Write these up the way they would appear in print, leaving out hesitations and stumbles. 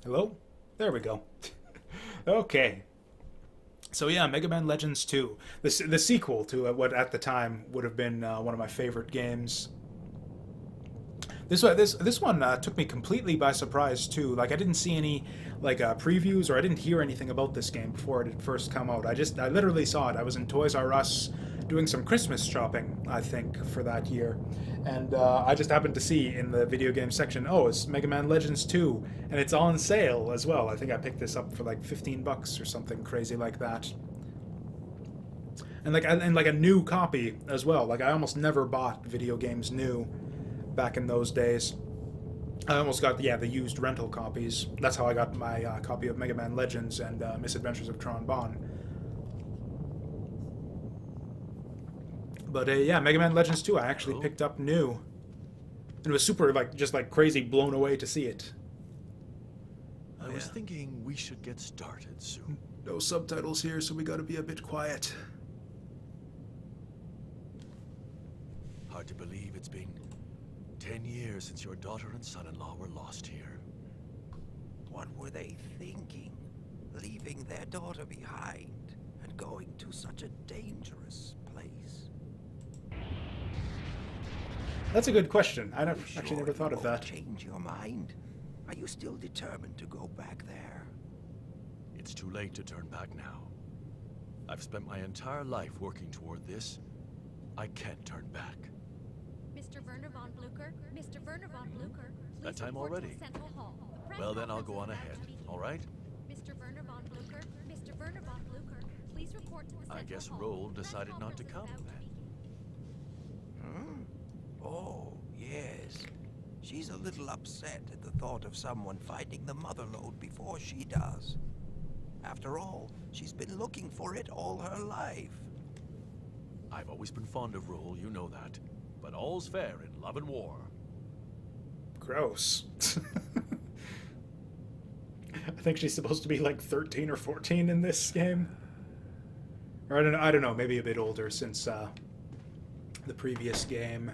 Hello? There we go. Okay. So yeah, Mega Man Legends 2, the sequel to what at the time would have been one of my favorite games. This one took me completely by surprise too. Like I didn't see any previews or I didn't hear anything about this game before it had first come out. I literally saw it. I was in Toys R Us doing some Christmas shopping, I think, for that year, and I just happened to see in the video game section, oh, it's Mega Man Legends 2, and it's on sale as well. I think I picked this up for like $15 or something crazy like that, and like a new copy as well. Like I almost never bought video games new back in those days. I almost got the used rental copies. That's how I got my copy of Mega Man Legends and Misadventures of Tron Bonne. But yeah, Mega Man Legends 2 I actually Hello? picked up new. And it was super just like crazy blown away to see it. I was thinking we should get started soon. No subtitles here, so we gotta be a bit quiet. Hard to believe it's been 10 years since your daughter and son-in-law were lost here. What were they thinking? Leaving their daughter behind and going to such a dangerous place? That's a good question. I Sure actually never thought you of won't that. change your mind? Are you still determined to go back there? It's too late to turn back now. I've spent my entire life working toward this. I can't turn back. Mr. Werner von Blucher, Mr. Werner von Blucher, please That time report to already? the Central Hall. The press Well, then I'll conference go is on about ahead, to begin. all right? Mr. Werner von Blucher, Mr. Werner von Blucher, please report to the Central I guess Hall. Roll The press decided not to conference is come about to then. begin. Oh, yes. She's a little upset at the thought of someone finding the mother lode before she does. After all, she's been looking for it all her life. I've always been fond of Roll, you know that. But all's fair in love and war. Gross. I think she's supposed to be like 13 or 14 in this game. Or I don't know, maybe a bit older since the previous game.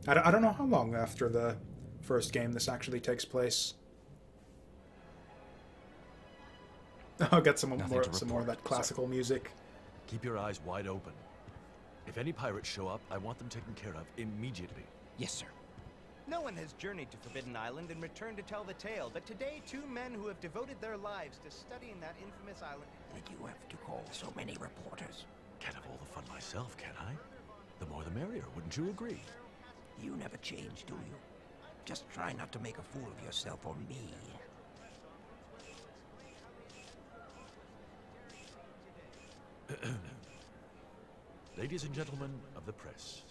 I don't know how long after the first game this actually takes place. I'll get some more of that classical music. Keep your eyes wide open. If any pirates show up, I want them taken care of immediately. Yes, sir. No one has journeyed to Forbidden Island and returned to tell the tale, but today 2 men who have devoted their lives to studying that infamous island... Did you have to call so many reporters? Can't have all the fun myself, can I? The more the merrier, wouldn't you agree? You never change, do you? Just try not to make a fool of yourself or me. Ladies and gentlemen of the press,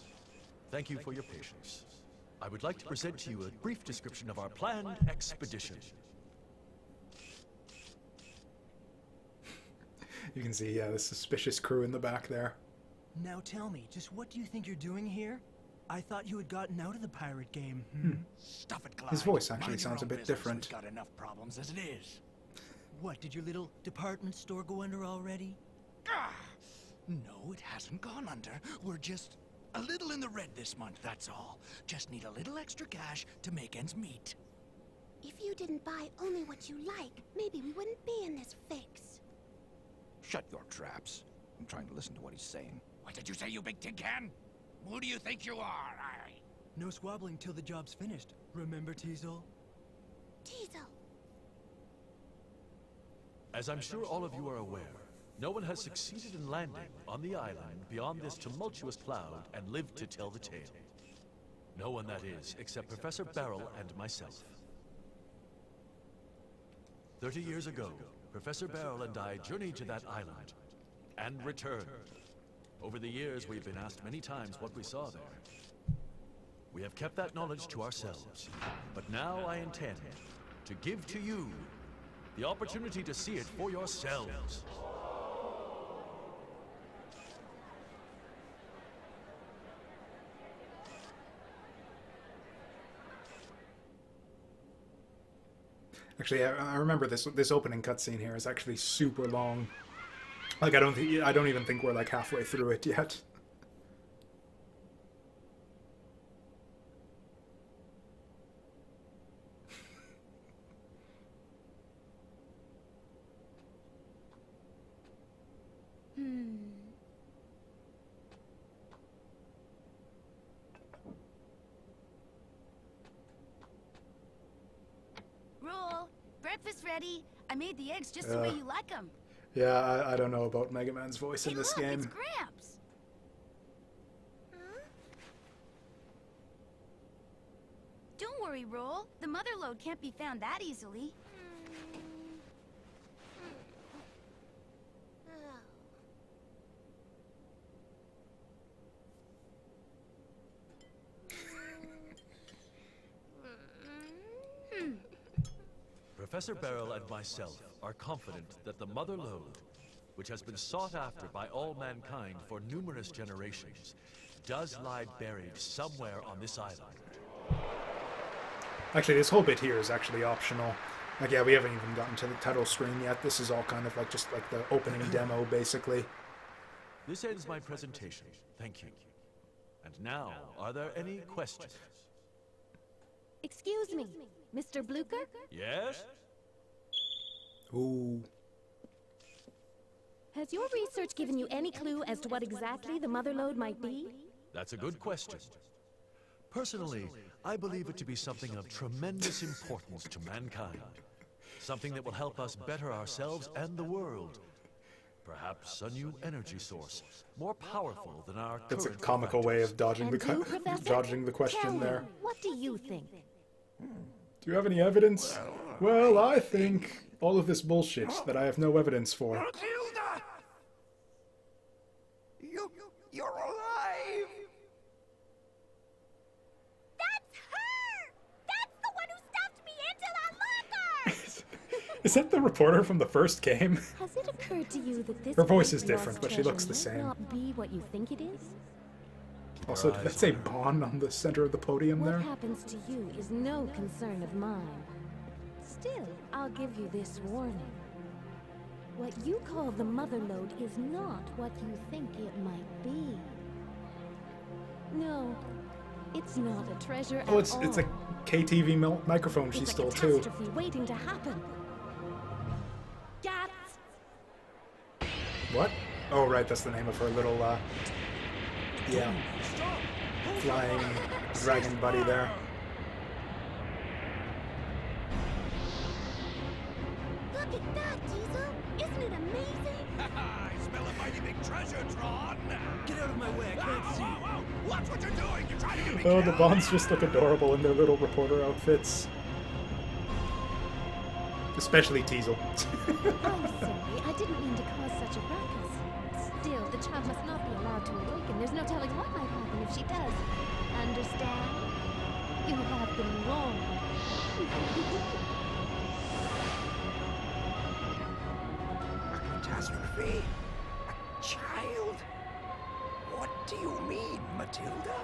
thank you for your patience. I would like to present to you a brief description of our planned expedition. You can see, the suspicious crew in the back there. Now tell me, just what do you think you're doing here? I thought you had gotten out of the pirate game. Stuff it, Clyde. His voice actually Mind your sounds a own bit business. different. We've got enough problems as it is. What, did your little department store go under already? Ah! No, it hasn't gone under. We're just a little in the red this month, that's all. Just need a little extra cash to make ends meet. If you didn't buy only what you like, maybe we wouldn't be in this fix. Shut your traps. I'm trying to listen to what he's saying. What did you say, you big tin can? Who do you think you are? No squabbling till the job's finished. Remember, Teasel? Diesel. As I'm sure all of you are aware, no one has succeeded in landing on the island beyond this tumultuous cloud and lived to tell the tale. No one, that is, except Professor Barrel and myself. 30 years ago, Professor Barrel and I journeyed to that island and returned. Over the years, we've been asked many times what we saw there. We have kept that knowledge to ourselves, but now I intend to give to you the opportunity to see it for yourselves. Actually, I remember this opening cutscene here is actually super long. Like I don't even think we're like halfway through it yet. ready. I made the eggs just the way you like them. Yeah, I don't know about Mega Man's voice in this look, game. It's Gramps. Don't worry, Roll. The mother lode can't be found that easily. Professor Beryl and myself are confident that the Mother Lode, which has been sought after by all mankind for numerous generations, does lie buried somewhere on this island. Actually, this whole bit here is actually optional. Like, yeah, we haven't even gotten to the title screen yet. This is all kind of like just like the opening demo, basically. This ends my presentation. Thank you. And now, are there any questions? Excuse me, Mr. Blucher? Yes? Ooh. Has your research given you any clue as to what exactly the mother lode might be? That's a good question. Personally, I believe it to be something of tremendous importance to mankind. Something that will help us better ourselves and the world. Perhaps a new energy source, more powerful than our That's a current comical way of dodging And you, Professor? dodging the question Tell there. me, what do you think? Do you have any evidence? Well, I think all of this bullshit that I have no evidence for. Matilda! You're alive! That's her! That's the one who stuffed me into that locker! Is that the reporter from the first game? Has it occurred to you that this Her voice is lost different, but she treasure looks the might same. not be what you think it is? Also, did that say Bond on the center of the podium What there? happens to you is no concern of mine. Still, I'll give you this warning. What you call the mother lode is not what you think it might be. No, it's not a treasure Oh, at all. it's a KTV microphone she It's stole a too. catastrophe waiting to happen. Gats! What? Oh, right, that's the name of her little, yeah, flying dragon buddy there. Look at that, Diesel! Isn't it amazing? I smell a mighty big treasure, Tron! Get out of my way, I can't see. Watch what you're doing! You're trying to get me Oh, the killed. Bonds just look adorable in their little reporter outfits. Especially Teasel. I'm sorry, I didn't mean to cause such a ruckus. Still, the child must not be allowed to awaken. There's no telling what might happen if she does. Understand? You have been warned. A catastrophe? A child? What do you mean, Matilda?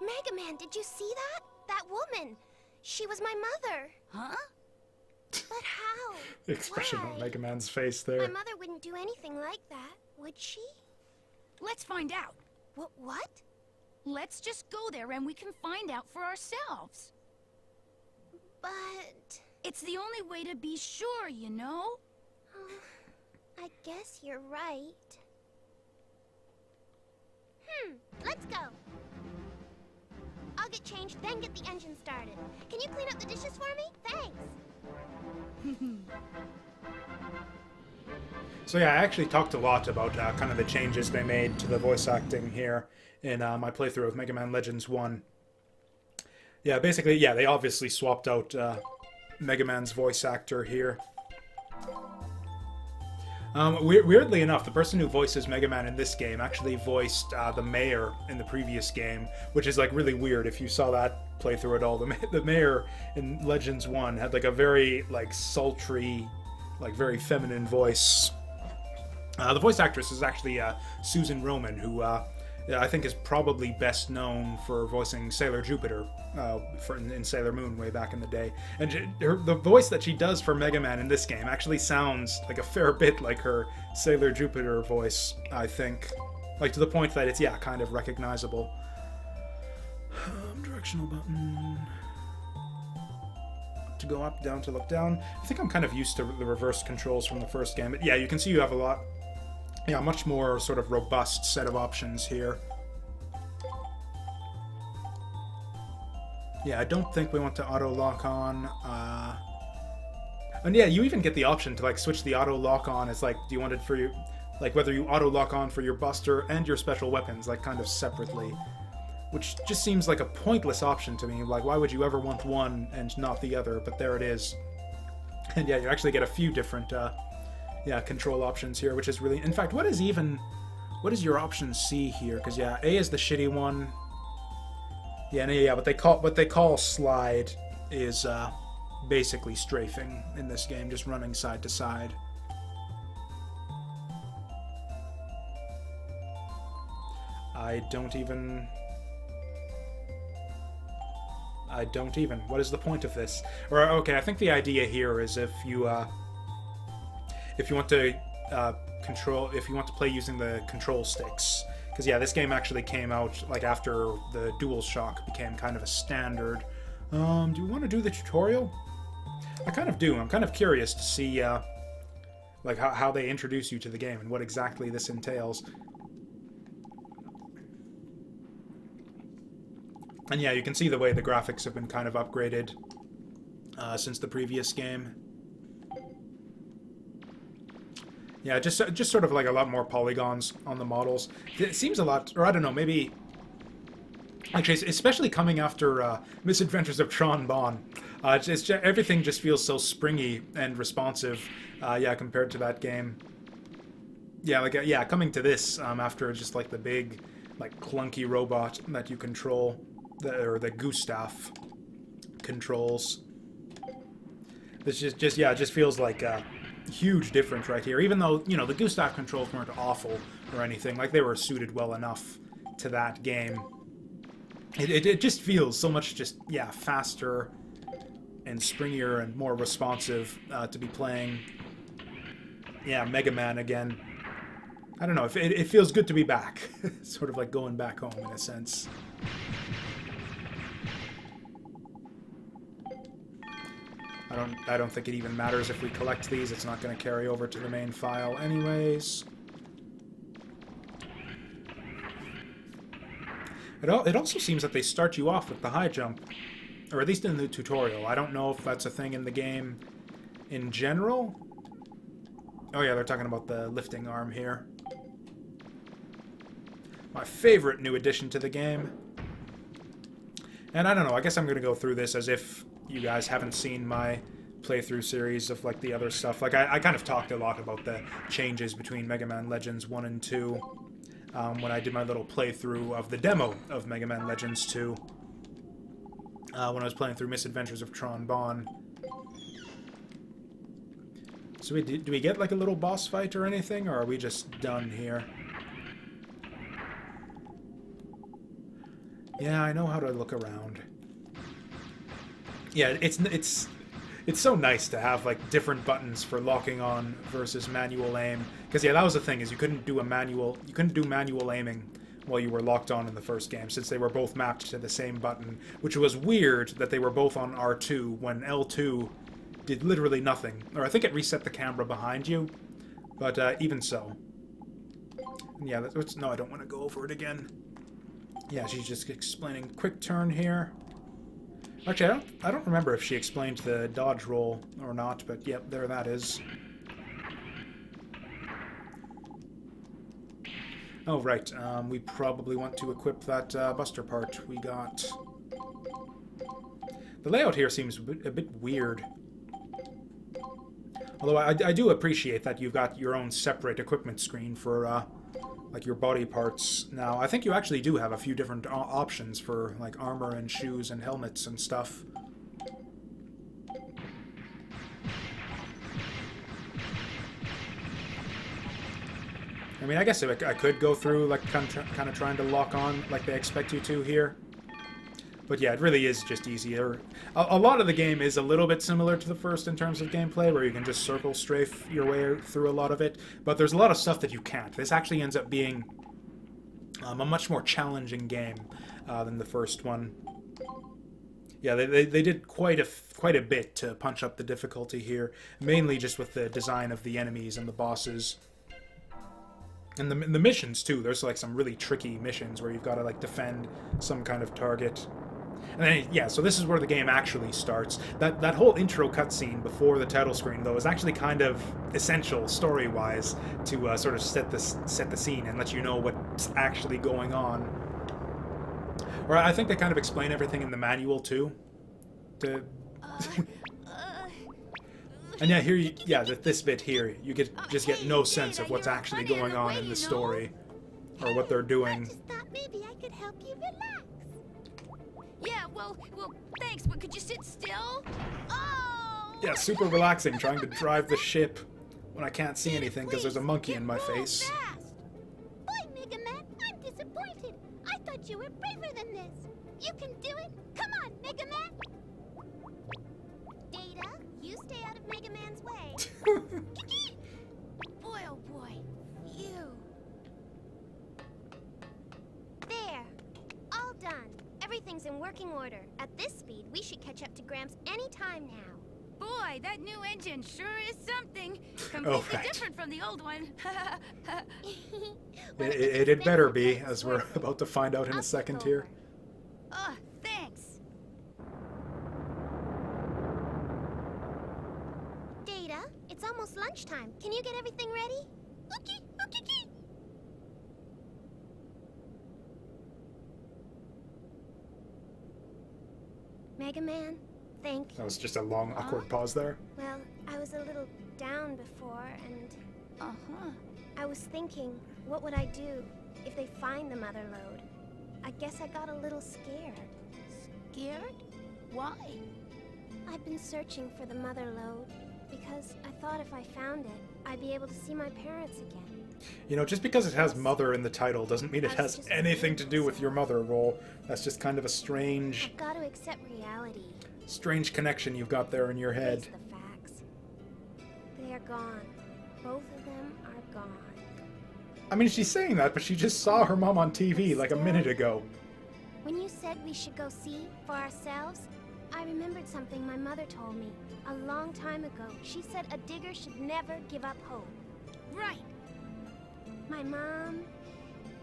Mega Man, did you see that? That woman. She was my mother. Huh? But how? The expression Why? on Mega Man's face My there. mother wouldn't do anything like that, would she? Let's find out. What? Let's just go there and we can find out for ourselves. But... It's the only way to be sure, you know? Oh, I guess you're right. Let's go. I'll get changed, then get the engine started. Can you clean up the dishes for me? Thanks. So yeah, I actually talked a lot about kind of the changes they made to the voice acting here in my playthrough of Mega Man Legends 1. Yeah, basically, yeah, they obviously swapped out Mega Man's voice actor here. Weirdly enough, the person who voices Mega Man in this game actually voiced the mayor in the previous game, which is like really weird if you saw that playthrough at all. The mayor in Legends 1 had like a very like sultry, like very feminine voice. The voice actress is actually Susan Roman, who I think is probably best known for voicing Sailor Jupiter in Sailor Moon way back in the day. And the voice that she does for Mega Man in this game actually sounds like a fair bit like her Sailor Jupiter voice, I think. Like to the point that it's, yeah, kind of recognizable. Directional button. To go up, down to look down. I think I'm kind of used to the reverse controls from the first game. But yeah, you can see you have a much more sort of robust set of options here. Yeah, I don't think we want to auto lock on. And yeah, you even get the option to like switch the auto lock on. It's like, do you want it for your, like whether you auto lock on for your buster and your special weapons, like kind of separately, which just seems like a pointless option to me. Like, why would you ever want one and not the other? But there it is. And yeah, you actually get a few different, yeah, control options here, which is really. In fact, what is your option C here? Because yeah, A is the shitty one. Yeah, and yeah, what they call slide is basically strafing in this game, just running side to side. I don't even. What is the point of this? Or okay, I think the idea here is if you want to if you want to play using the control sticks, because yeah, this game actually came out like after the DualShock became kind of a standard. Do you want to do the tutorial? I kind of do. I'm kind of curious to see like how they introduce you to the game and what exactly this entails. And yeah, you can see the way the graphics have been kind of upgraded since the previous game. Yeah, just sort of like a lot more polygons on the models. It seems a lot, or I don't know, maybe. Actually, especially coming after Misadventures of Tron Bonne, everything just feels so springy and responsive. Yeah, compared to that game. Yeah, like yeah, coming to this after just like the big, like clunky robot that you control. Or the Gustav controls. This just feels like a huge difference right here. Even though, you know, the Gustav controls weren't awful or anything, like they were suited well enough to that game. It just feels so much just, yeah, faster and springier and more responsive to be playing, yeah, Mega Man again. I don't know, it feels good to be back. Sort of like going back home in a sense. I don't think it even matters if we collect these. It's not going to carry over to the main file anyways. It also seems that they start you off with the high jump. Or at least in the tutorial. I don't know if that's a thing in the game in general. Oh yeah, they're talking about the lifting arm here. My favorite new addition to the game. And I don't know, I guess I'm going to go through this as if you guys haven't seen my playthrough series of like the other stuff. Like I kind of talked a lot about the changes between Mega Man Legends 1 and 2 when I did my little playthrough of the demo of Mega Man Legends 2 when I was playing through Misadventures of Tron Bonne. So do we get like a little boss fight or anything, or are we just done here? Yeah, I know how to look around. Yeah, it's so nice to have like different buttons for locking on versus manual aim. Because yeah, that was the thing, is you couldn't do manual aiming while you were locked on in the first game, since they were both mapped to the same button, which was weird that they were both on R2 when L2 did literally nothing. Or I think it reset the camera behind you, but even so. Yeah, no, I don't want to go over it again. Yeah, she's just explaining quick turn here. Actually, I don't remember if she explained the dodge roll or not, but yep, there that is. Oh, right. We probably want to equip that buster part we got. The layout here seems a bit weird. Although I do appreciate that you've got your own separate equipment screen for like your body parts now. I think you actually do have a few different options for like armor and shoes and helmets and stuff. I mean, I guess I could go through like kind of trying to lock on like they expect you to here. But yeah, it really is just easier. A lot of the game is a little bit similar to the first in terms of gameplay, where you can just circle strafe your way through a lot of it. But there's a lot of stuff that you can't. This actually ends up being a much more challenging game than the first one. Yeah, they did quite a bit to punch up the difficulty here, mainly just with the design of the enemies and the bosses. And the missions too. There's like some really tricky missions where you've got to like defend some kind of target. And then, yeah, so this is where the game actually starts. That whole intro cutscene before the title screen, though, is actually kind of essential story-wise to sort of set the scene and let you know what's actually going on. Or I think they kind of explain everything in the manual too. And yeah, here, this bit here, you just get no sense of what's actually going on in the story, or what they're doing. I just thought maybe I could help you relax. Yeah, well, thanks, but could you sit still? Oh! Yeah, super relaxing trying to drive the ship when I can't see anything because there's a monkey in my face. Boy, Mega Man, I'm disappointed. I thought you were braver than this. You can do it. Come on, Mega Man. Data, you stay out of Mega Man's way. Boy, oh boy, you. There. All done. Everything's in working order. At this speed, we should catch up to Gramps any time now. Boy, that new engine sure is something. Completely different from the old one. It had better be, as we're about to find out in a second here. Thanks. Data, it's almost lunchtime. Can you get everything ready? Okay. Mega Man, thank you. That was just a long, awkward pause there. Well, I was a little down before, and I was thinking, what would I do if they find the mother lode? I guess I got a little scared. Scared? Why? I've been searching for the mother lode because I thought if I found it, I'd be able to see my parents again. You know, just because it has mother in the title doesn't mean it has anything to do with your mother role. That's just kind of a strange... I've got to accept reality. Strange connection you've got there in your head. Face the facts. They are gone. Both of them are gone. I mean, she's saying that, but she just saw her mom on TV like a minute ago. When you said we should go see for ourselves, I remembered something my mother told me a long time ago. She said a digger should never give up hope. Right. My mom,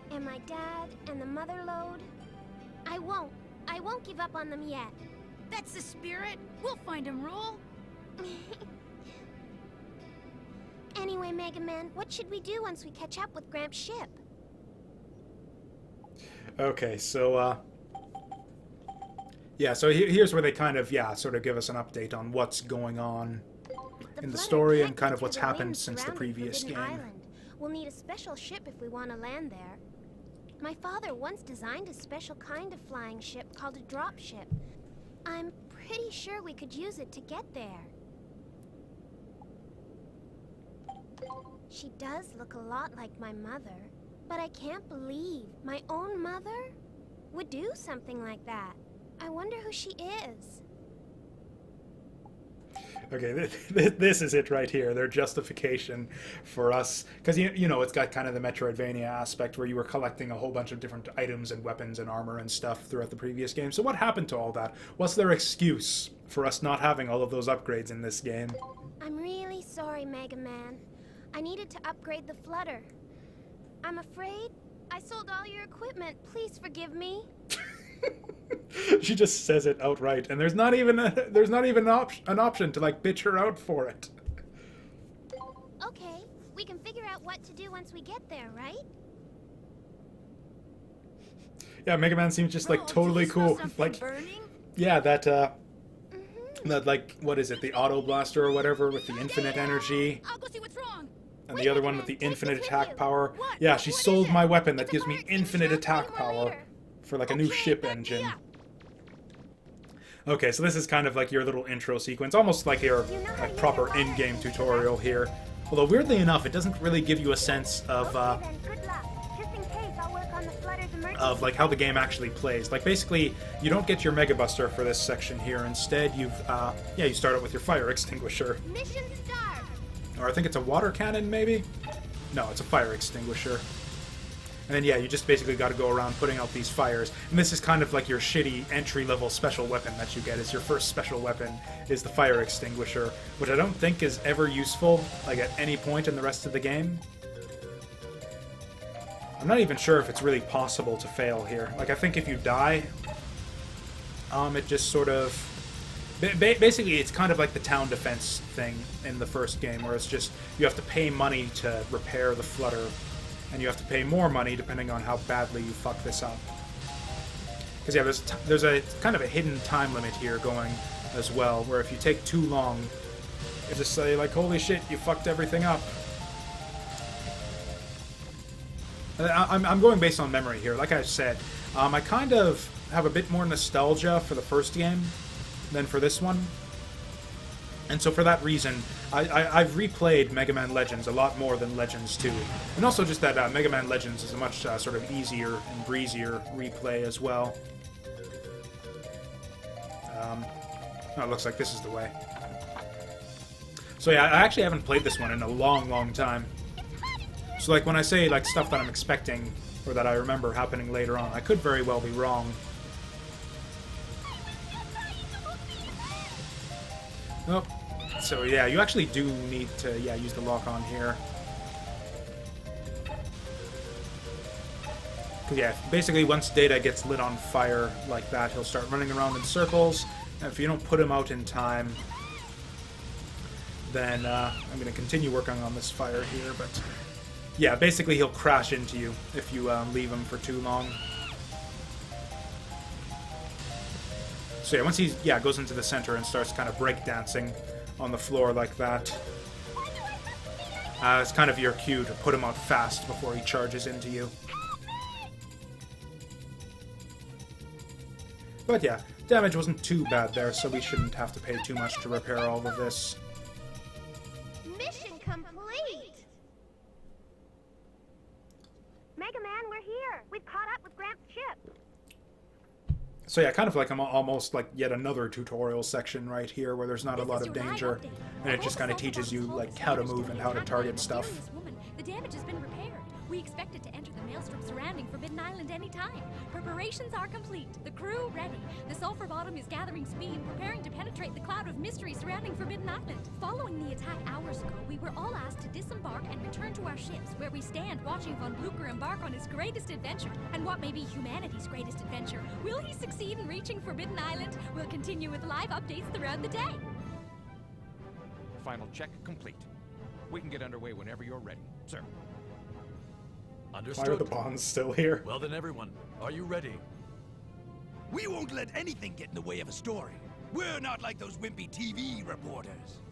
and my dad, and the mother lode. I won't give up on them yet. That's the spirit. We'll find him, Roll. Anyway, Mega Man, what should we do once we catch up with Gramps' ship? Okay, so, yeah, so here's where they kind of, sort of give us an update on what's going on in the story and kind of what's happened since the previous game. Island. We'll need a special ship if we want to land there. My father once designed a special kind of flying ship called a drop ship. I'm pretty sure we could use it to get there. She does look a lot like my mother, but I can't believe my own mother would do something like that. I wonder who she is. Okay, this is it right here, their justification for us. Because, you know, it's got kind of the Metroidvania aspect where you were collecting a whole bunch of different items and weapons and armor and stuff throughout the previous game. So what happened to all that? What's their excuse for us not having all of those upgrades in this game? I'm really sorry, Mega Man. I needed to upgrade the Flutter. I'm afraid I sold all your equipment. Please forgive me. She just says it outright, and there's not even an option to like bitch her out for it. Okay, we can figure out what to do once we get there, right? Yeah, Mega Man seems just like totally cool. Like, yeah, that like, what is it? The Auto Blaster or whatever with the infinite energy. I'll go see what's wrong. And the other one with the infinite attack power. Yeah, she sold my weapon that gives me infinite attack power for like a new ship engine. Okay, so this is kind of like your little intro sequence, almost like your like proper in-game tutorial here. Although weirdly enough, it doesn't really give you a sense of like how the game actually plays. Like basically, you don't get your Mega Buster for this section here. Instead, you start out with your fire extinguisher. Mission start. Or I think it's a water cannon, maybe? No, it's a fire extinguisher. And then, yeah, you just basically got to go around putting out these fires. And this is kind of like your shitty entry-level special weapon that you get. Is your first special weapon is the fire extinguisher, which I don't think is ever useful, like, at any point in the rest of the game. I'm not even sure if it's really possible to fail here. Like, I think if you die, It just sort of... Basically, it's kind of like the town defense thing in the first game, where it's just you have to pay money to repair the flutter, and you have to pay more money depending on how badly you fuck this up. Because yeah, there's a kind of a hidden time limit here going as well, where if you take too long, you just say like, holy shit, you fucked everything up. I'm going based on memory here. Like I said, I kind of have a bit more nostalgia for the first game than for this one. And so for that reason, I've replayed Mega Man Legends a lot more than Legends 2. And also just that Mega Man Legends is a much sort of easier and breezier replay as well. Oh, it looks like this is the way. So yeah, I actually haven't played this one in a long, long time. So like when I say like stuff that I'm expecting, or that I remember happening later on, I could very well be wrong. Oh, so yeah, you actually do need to use the lock on here. Yeah, basically once Data gets lit on fire like that, he'll start running around in circles, and if you don't put him out in time, then I'm going to continue working on this fire here, but yeah, basically he'll crash into you if you leave him for too long. So yeah, once he goes into the center and starts kind of breakdancing on the floor like that, it's kind of your cue to put him out fast before he charges into you. But yeah, damage wasn't too bad there, so we shouldn't have to pay too much to repair all of this. Mission complete! Mega Man, we're here! We've caught up with Gramps' ship! So yeah, kind of like almost like yet another tutorial section right here where there's not a lot of danger, and it just kind of teaches you like how to move and how to target stuff. The damage has been repaired. We expect it to enter the maelstrom surrounding Forbidden Island any time. Preparations are complete. The crew ready. The sulfur bottom is gathering speed, preparing to penetrate the cloud of mystery surrounding Forbidden Island. Following the attack hours ago, we were all asked to disembark and return to our ships, where we stand watching Von Blucher embark on his greatest adventure, and what may be humanity's greatest adventure. Will he succeed in reaching Forbidden Island? We'll continue with live updates throughout the day. Final check complete. We can get underway whenever you're ready, sir. Understood. Why are the bonds still here? Well then, everyone, are you ready? We won't let anything get in the way of a story. We're not like those wimpy TV reporters.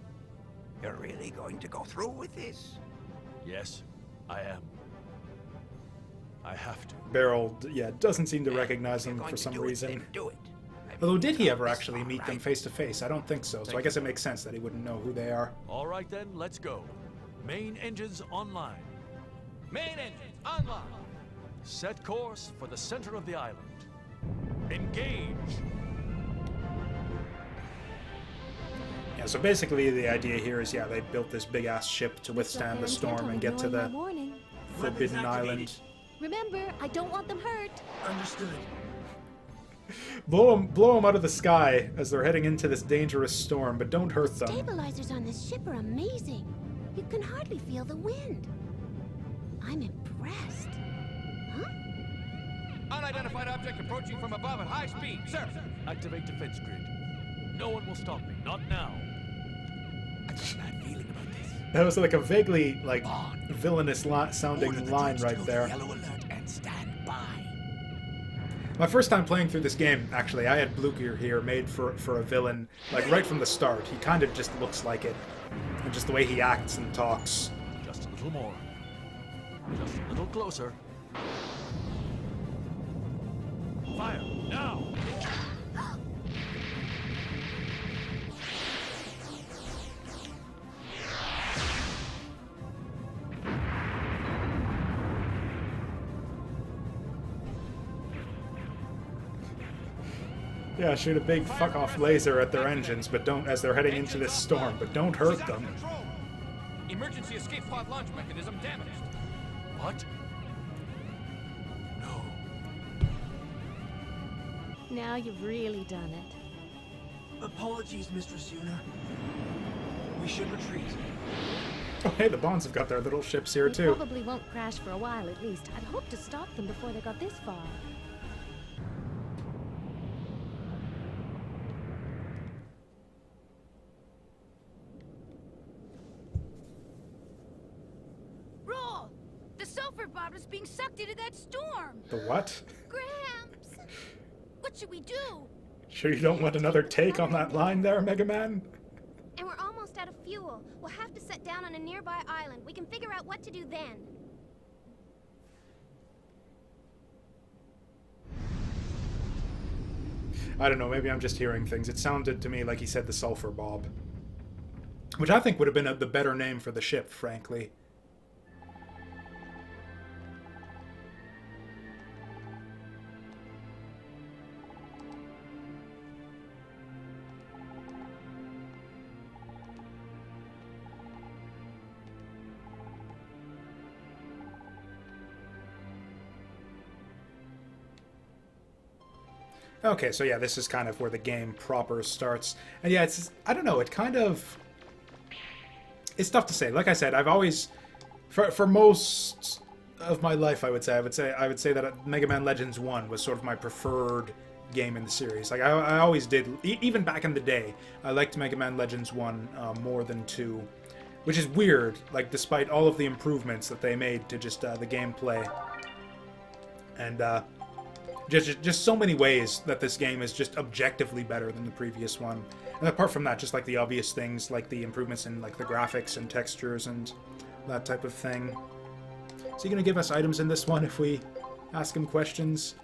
You're really going to go through with this? Yes, I am. I have to. Beryl, doesn't seem to recognize If you're them going for to some do it, reason. then do it. I mean, Although, did he you've ever come this actually far, meet them right? face to face? I don't think so. So I guess it makes sense that he wouldn't know who they are. All right then, let's go. Main engines online. Main engines online. Set course for the center of the island. Engage! Yeah, so basically the idea here is, they built this big-ass ship to withstand the storm and get to the Forbidden Island. Remember, I don't want them hurt. Understood. Blow them out of the sky as they're heading into this dangerous storm, but don't hurt them. Stabilizers on this ship are amazing. You can hardly feel the wind. I'm impressed. Huh? Unidentified object approaching from above at high speed, sir. Activate defense grid. No one will stop me, not now. I got a bad feeling about this. That was like a vaguely, villainous Order sounding the line drones to right go to there. Yellow alert and stand by. My first time playing through this game, actually, I had Blucher here made for a villain, right from the start. He kind of just looks like it. And just the way he acts and talks. Just a little more. Just a little closer. Fire, now! Yeah, shoot a big fuck-off laser at their engines, but don't, as they're heading into this storm, but don't hurt them. Control. Emergency escape pod launch mechanism damaged. What? No. Now you've really done it. Apologies, Mistress Yuna. We should retreat. Oh, hey, the Bonds have got their little ships here, We too. probably won't crash for a while at least. I'd hoped to stop them before they got this far. bottom's being sucked into that storm. The what? Gramps! What should we do? Sure you don't want another take on that line there, Mega Man? And we're almost out of fuel. We'll have to set down on a nearby island. We can figure out what to do then. I don't know, maybe I'm just hearing things. It sounded to me like he said the Sulfur Bob. Which I think would have been the better name for the ship, frankly. Okay, so yeah, this is kind of where the game proper starts. And yeah, it's, I don't know, it kind of... It's tough to say. Like I said, I've always... For most of my life, I would say that Mega Man Legends 1 was sort of my preferred game in the series. Like, I always did, even back in the day, I liked Mega Man Legends 1 more than 2. Which is weird, like, despite all of the improvements that they made to just the gameplay. And, just so many ways that this game is just objectively better than the previous one. And apart from that, just like the obvious things, like the improvements in like the graphics and textures and that type of thing. Is he going to give us items in this one if we ask him questions?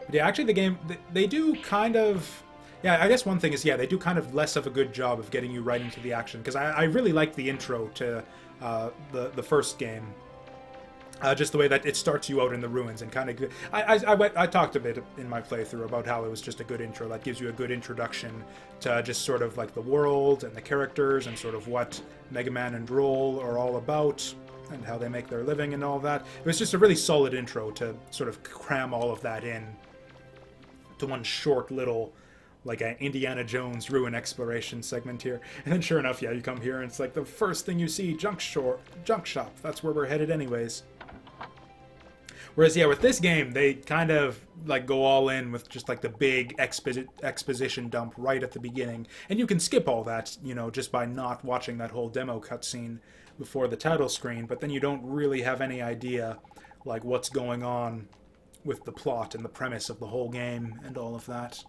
But yeah, actually the game, they do kind of... Yeah, I guess one thing is, yeah, they do kind of less of a good job of getting you right into the action, because I really like the intro to the first game. Just the way that it starts you out in the ruins and kind of... I talked a bit in my playthrough about how it was just a good intro that gives you a good introduction to just sort of like the world and the characters and sort of what Mega Man and Roll are all about and how they make their living and all that. It was just a really solid intro to sort of cram all of that in to one short little... like an Indiana Jones ruin exploration segment here. And then sure enough, yeah, you come here and it's like the first thing you see, junk shop. That's where we're headed anyways. Whereas, yeah, with this game, they kind of like go all in with just like the big exposition dump right at the beginning. And you can skip all that, you know, just by not watching that whole demo cutscene before the title screen. But then you don't really have any idea like what's going on with the plot and the premise of the whole game and all of that.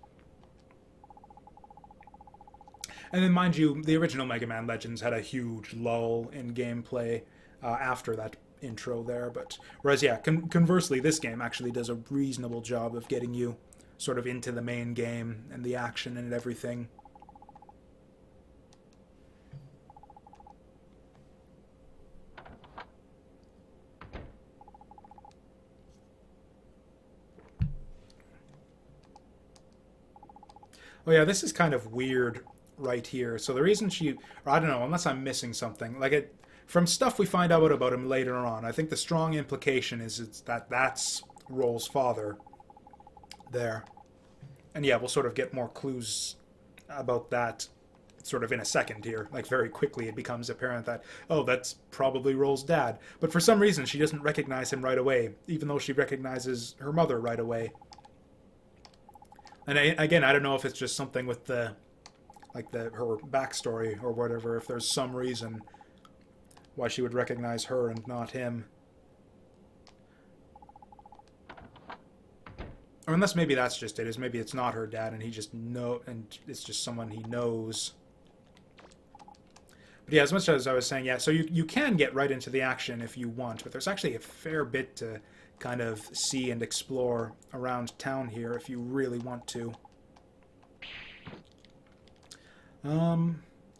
And then, mind you, the original Mega Man Legends had a huge lull in gameplay after that intro there. But whereas, yeah, conversely, this game actually does a reasonable job of getting you sort of into the main game and the action and everything. Oh yeah, this is kind of weird right here. So the reason she, or I don't know, unless I'm missing something, like it, from stuff we find out about him later on, I think the strong implication is that that's Roll's father there. And yeah, we'll sort of get more clues about that sort of in a second here. Like very quickly it becomes apparent that, oh, that's probably Roll's dad. But for some reason she doesn't recognize him right away, even though she recognizes her mother right away. And again, I don't know if it's just something with the, like her backstory or whatever, if there's some reason why she would recognize her and not him. Or unless maybe that's just it, is maybe it's not her dad and he just and it's just someone he knows. But yeah, as much as I was saying, yeah, so you can get right into the action if you want, but there's actually a fair bit to kind of see and explore around town here if you really want to.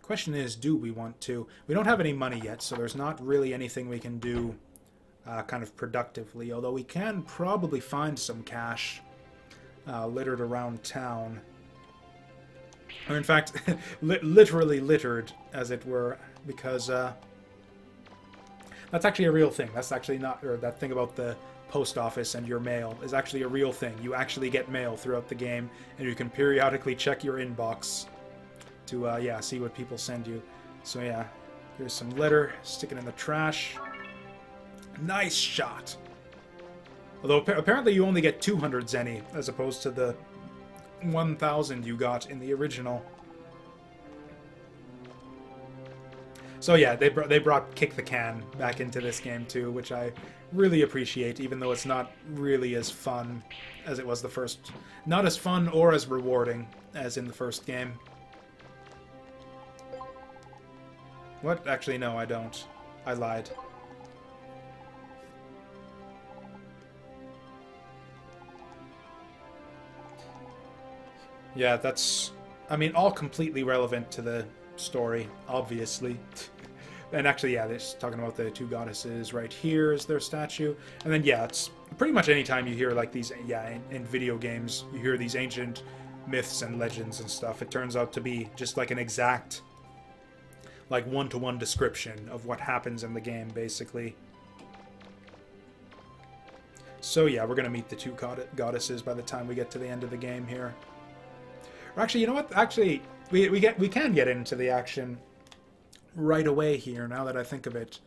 Question is, do we want to? We don't have any money yet, so there's not really anything we can do kind of productively, although we can probably find some cash littered around town. Or in fact, literally littered, as it were, because that's actually a real thing. That's actually not, or that thing about the post office and your mail is actually a real thing. You actually get mail throughout the game, and you can periodically check your inbox to, yeah, see what people send you. So yeah, here's some litter, stick it in the trash. Nice shot! Although apparently you only get 200 zenny, as opposed to the 1,000 you got in the original. So yeah, they brought Kick the Can back into this game too, which I really appreciate, even though it's not really as fun as it was the first. Not as fun or as rewarding as in the first game. What? Actually, no, I don't. I lied. Yeah, that's... I mean, all completely relevant to the story, obviously. And actually, yeah, they're just talking about the two goddesses right here is their statue. And then, yeah, it's pretty much any time you hear, like, these... Yeah, in video games, you hear these ancient myths and legends and stuff. It turns out to be just, like, an exact... like, one-to-one description of what happens in the game, basically. So, yeah, we're gonna meet the two goddesses by the time we get to the end of the game here. Or actually, you know what? Actually, we can get into the action right away here, now that I think of it.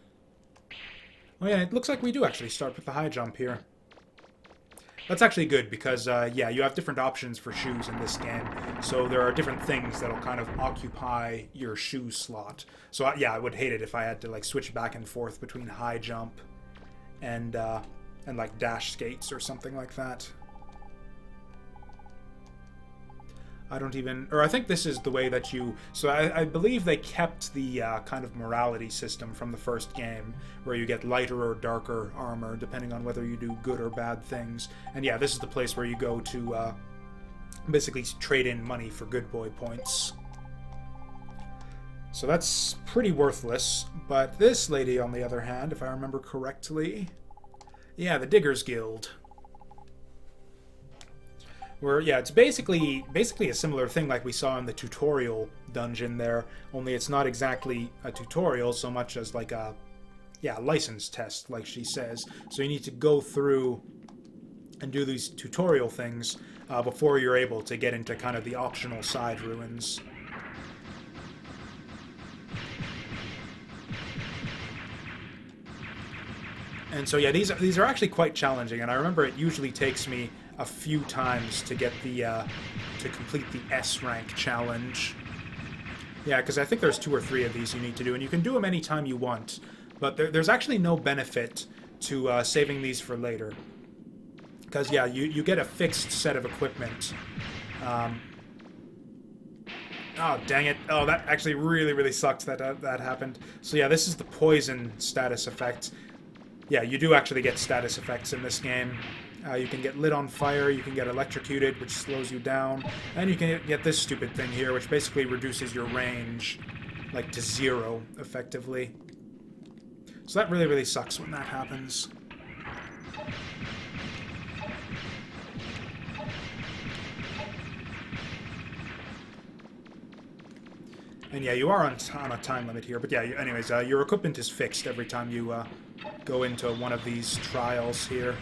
Oh yeah, it looks like we do actually start with the high jump here. That's actually good, because, yeah, you have different options for shoes in this game. So there are different things that'll kind of occupy your shoe slot. So, yeah, I would hate it if I had to, like, switch back and forth between high jump and like, dash skates or something like that. I don't even... Or I think this is the way that you... So I believe they kept the kind of morality system from the first game, where you get lighter or darker armor, depending on whether you do good or bad things. And yeah, this is the place where you go to basically trade in money for good boy points. So that's pretty worthless. But this lady, on the other hand, if I remember correctly... Yeah, the Diggers Guild. Where, yeah, it's basically a similar thing like we saw in the tutorial dungeon there, only it's not exactly a tutorial so much as like a, yeah, license test, like she says. So you need to go through and do these tutorial things before you're able to get into kind of the optional side ruins. And so, yeah, these are actually quite challenging, and I remember it usually takes me a few times to get the to complete the S rank challenge. Yeah, because I think there's 2 or 3 of these you need to do, and you can do them anytime you want. But there's actually no benefit to saving these for later, because yeah, you get a fixed set of equipment. Oh dang it! Oh, that actually really sucked that that happened. So yeah, this is the poison status effect. Yeah, you do actually get status effects in this game. You can get lit on fire, you can get electrocuted, which slows you down, and you can get this stupid thing here, which basically reduces your range, like, to 0, effectively. So that really sucks when that happens. And yeah, you are on a time limit here, but yeah, anyways, your equipment is fixed every time you go into one of these trials here.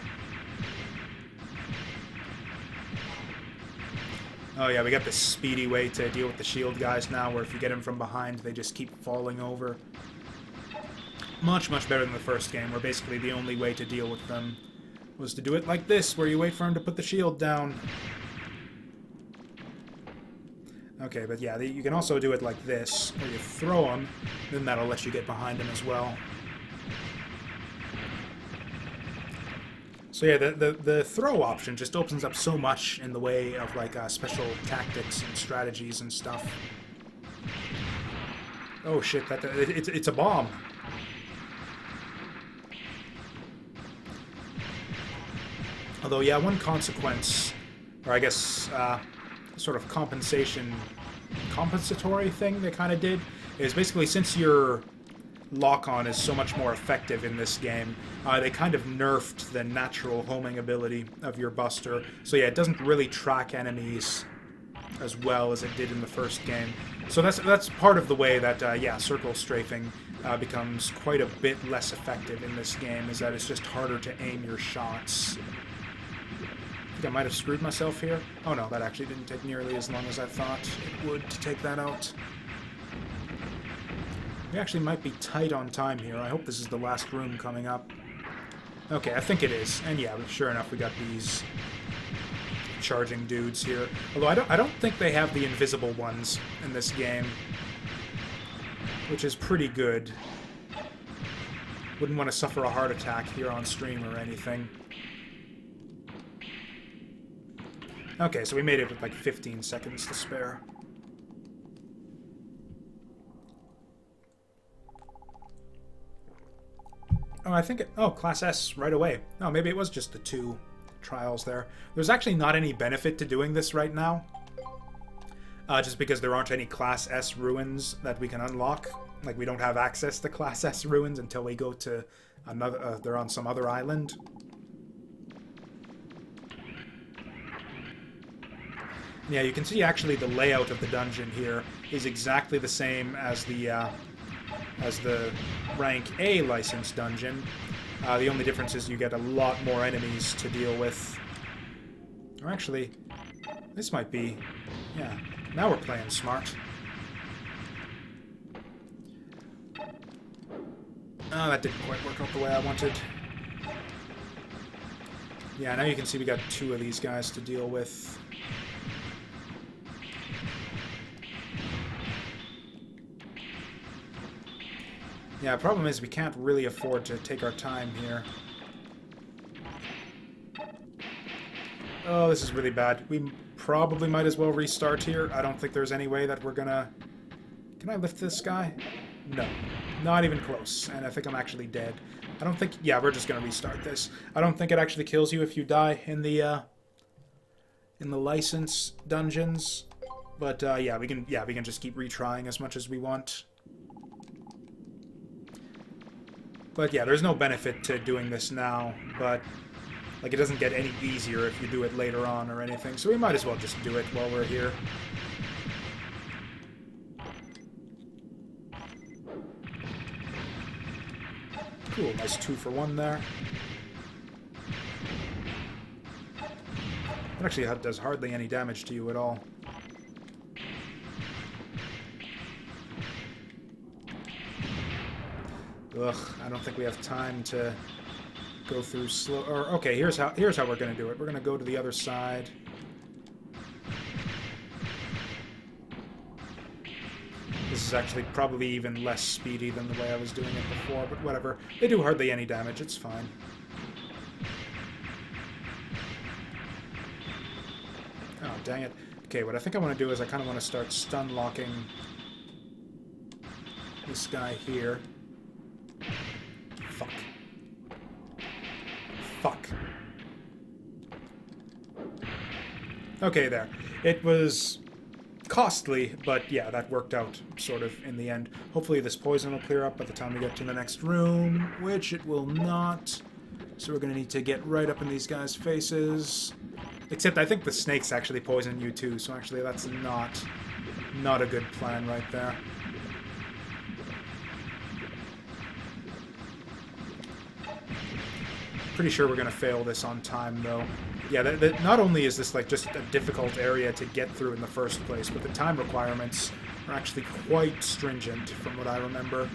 Oh yeah, we got this speedy way to deal with the shield guys now, where if you get them from behind, they just keep falling over. Much better than the first game, where basically the only way to deal with them was to do it like this, where you wait for him to put the shield down. Okay, but yeah, you can also do it like this, where you throw them, then that'll let you get behind them as well. So yeah, the throw option just opens up so much in the way of like special tactics and strategies and stuff. Oh shit! It's a bomb. Although yeah, one consequence, or I guess sort of compensatory thing they kind of did is basically, since your lock-on is so much more effective in this game, they kind of nerfed the natural homing ability of your Buster. So yeah, it doesn't really track enemies as well as it did in the first game. So that's part of the way that, yeah, circle strafing becomes quite a bit less effective in this game, is that it's just harder to aim your shots. I think I might have screwed myself here. Oh no, that actually didn't take nearly as long as I thought it would to take that out. We actually might be tight on time here. I hope this is the last room coming up. Okay, I think it is. And yeah, sure enough, we got these charging dudes here. Although I don't think they have the invisible ones in this game, which is pretty good. Wouldn't want to suffer a heart attack here on stream or anything. Okay, so we made it with like 15 seconds to spare. Oh, I think oh, Class S right away. Oh, maybe it was just the 2 trials there. There's actually not any benefit to doing this right now. Just because there aren't any Class S ruins that we can unlock. Like, we don't have access to Class S ruins until we go to another... they're on some other island. Yeah, you can see actually the layout of the dungeon here is exactly the same as the rank A license dungeon. The only difference is you get a lot more enemies to deal with. Or actually, this might be... yeah, now we're playing smart. Oh, that didn't quite work out the way I wanted. Yeah, now you can see we got 2 of these guys to deal with. Yeah, the problem is we can't really afford to take our time here. Oh, this is really bad. We probably might as well restart here. I don't think there's any way that we're gonna... Can I lift this guy? No. Not even close. And I think I'm actually dead. I don't think... Yeah, we're just gonna restart this. I don't think it actually kills you if you die in the license dungeons. But, yeah, we can just keep retrying as much as we want. But yeah, there's no benefit to doing this now, but like it doesn't get any easier if you do it later on or anything, so we might as well just do it while we're here. Cool, nice 2 for 1 there. It actually does hardly any damage to you at all. Ugh, I don't think we have time to go through slow... Or, okay, here's how we're going to do it. We're going to go to the other side. This is actually probably even less speedy than the way I was doing it before, but whatever. They do hardly any damage, it's fine. Oh, dang it. Okay, what I think I want to do is I kind of want to start stun-locking this guy here. Fuck. Fuck. Okay, there. It was costly, but yeah, that worked out, sort of, in the end. Hopefully this poison will clear up by the time we get to the next room, which it will not. So we're going to need to get right up in these guys' faces. Except I think the snakes actually poison you too, so actually that's not a good plan right there. Pretty sure we're going to fail this on time, though. Yeah, not only is this like just a difficult area to get through in the first place, but the time requirements are actually quite stringent, from what I remember.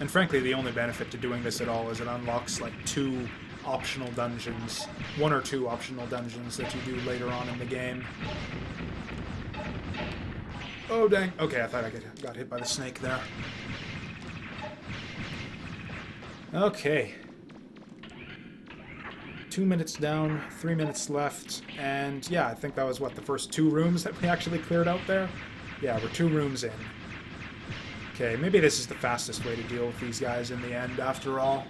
And frankly, the only benefit to doing this at all is it unlocks like 2 optional dungeons, 1 or 2 optional dungeons that you do later on in the game. Oh, dang. Okay, I thought I got hit by the snake there. Okay. 2 minutes down, 3 minutes left, and yeah, I think that was, what, the first 2 rooms that we actually cleared out there? Yeah, we're 2 rooms in. Okay, maybe this is the fastest way to deal with these guys in the end, after all.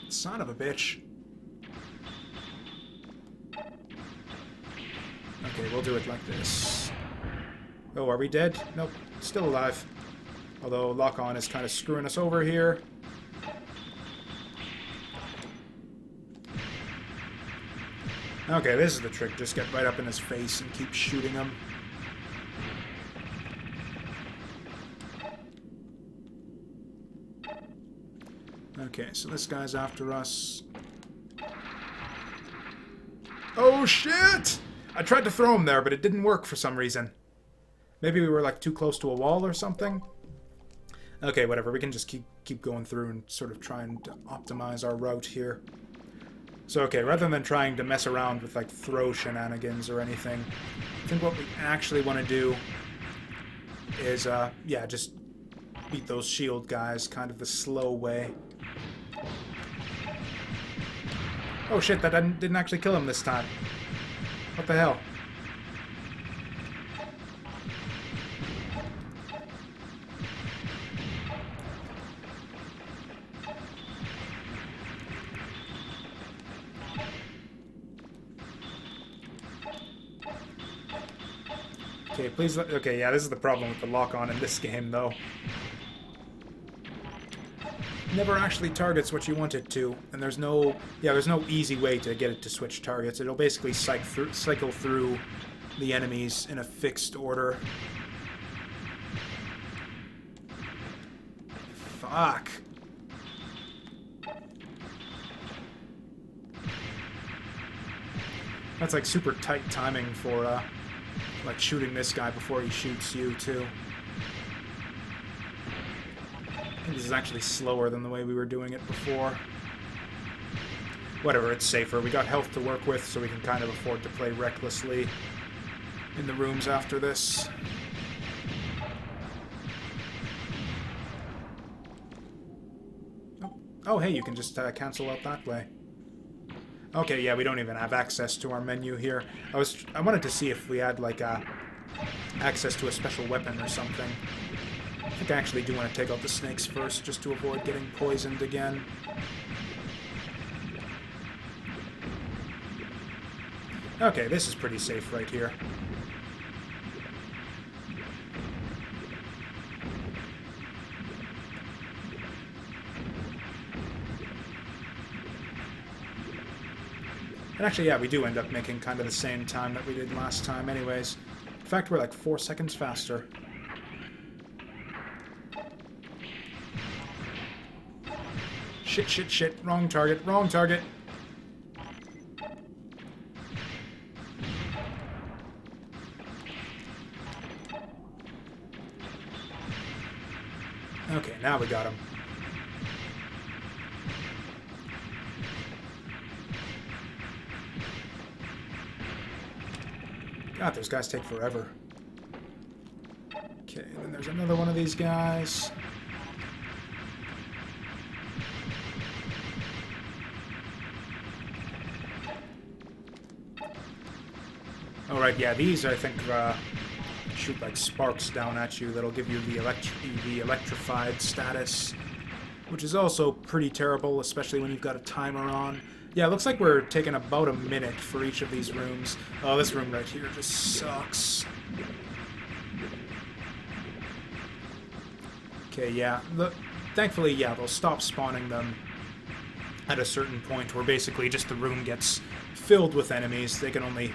Son of a bitch. Okay, we'll do it like this. Oh, are we dead? Nope, still alive. Although lock-on is kind of screwing us over here. Okay, this is the trick. Just get right up in his face and keep shooting him. Okay, so this guy's after us. Oh, shit! I tried to throw him there, but it didn't work for some reason. Maybe we were, like, too close to a wall or something? Okay, whatever. We can just keep going through and sort of trying to optimize our route here. So, okay, rather than trying to mess around with, like, throw shenanigans or anything, I think what we actually want to do is, yeah, just beat those shield guys kind of the slow way. Oh shit, that didn't actually kill him this time. What the hell? Okay, please. Okay, yeah, this is the problem with the lock-on in this game, though. Never actually targets what you want it to, and there's no easy way to get it to switch targets. It'll basically cycle through the enemies in a fixed order. Fuck. That's like super tight timing for like shooting this guy before he shoots you too. I think this is actually slower than the way we were doing it before. Whatever, it's safer. We got health to work with, so we can kind of afford to play recklessly in the rooms after this. Oh, hey, you can just cancel out that way. Okay, yeah, we don't even have access to our menu here. I wanted to see if we had, like, access to a special weapon or something. I think I actually do want to take out the snakes first, just to avoid getting poisoned again. Okay, this is pretty safe right here. And actually, yeah, we do end up making kind of the same time that we did last time anyways. In fact, we're like 4 seconds faster. Shit, shit, shit. Wrong target, wrong target. Okay, now we got him. God, those guys take forever. Okay, and then there's another one of these guys. Alright, yeah, these I think shoot like sparks down at you that'll give you the electrified status, which is also pretty terrible, especially when you've got a timer on. Yeah, it looks like we're taking about a minute for each of these rooms. Oh, this room right here just sucks. Okay, yeah. Thankfully, yeah, they'll stop spawning them at a certain point where basically just the room gets filled with enemies. They can only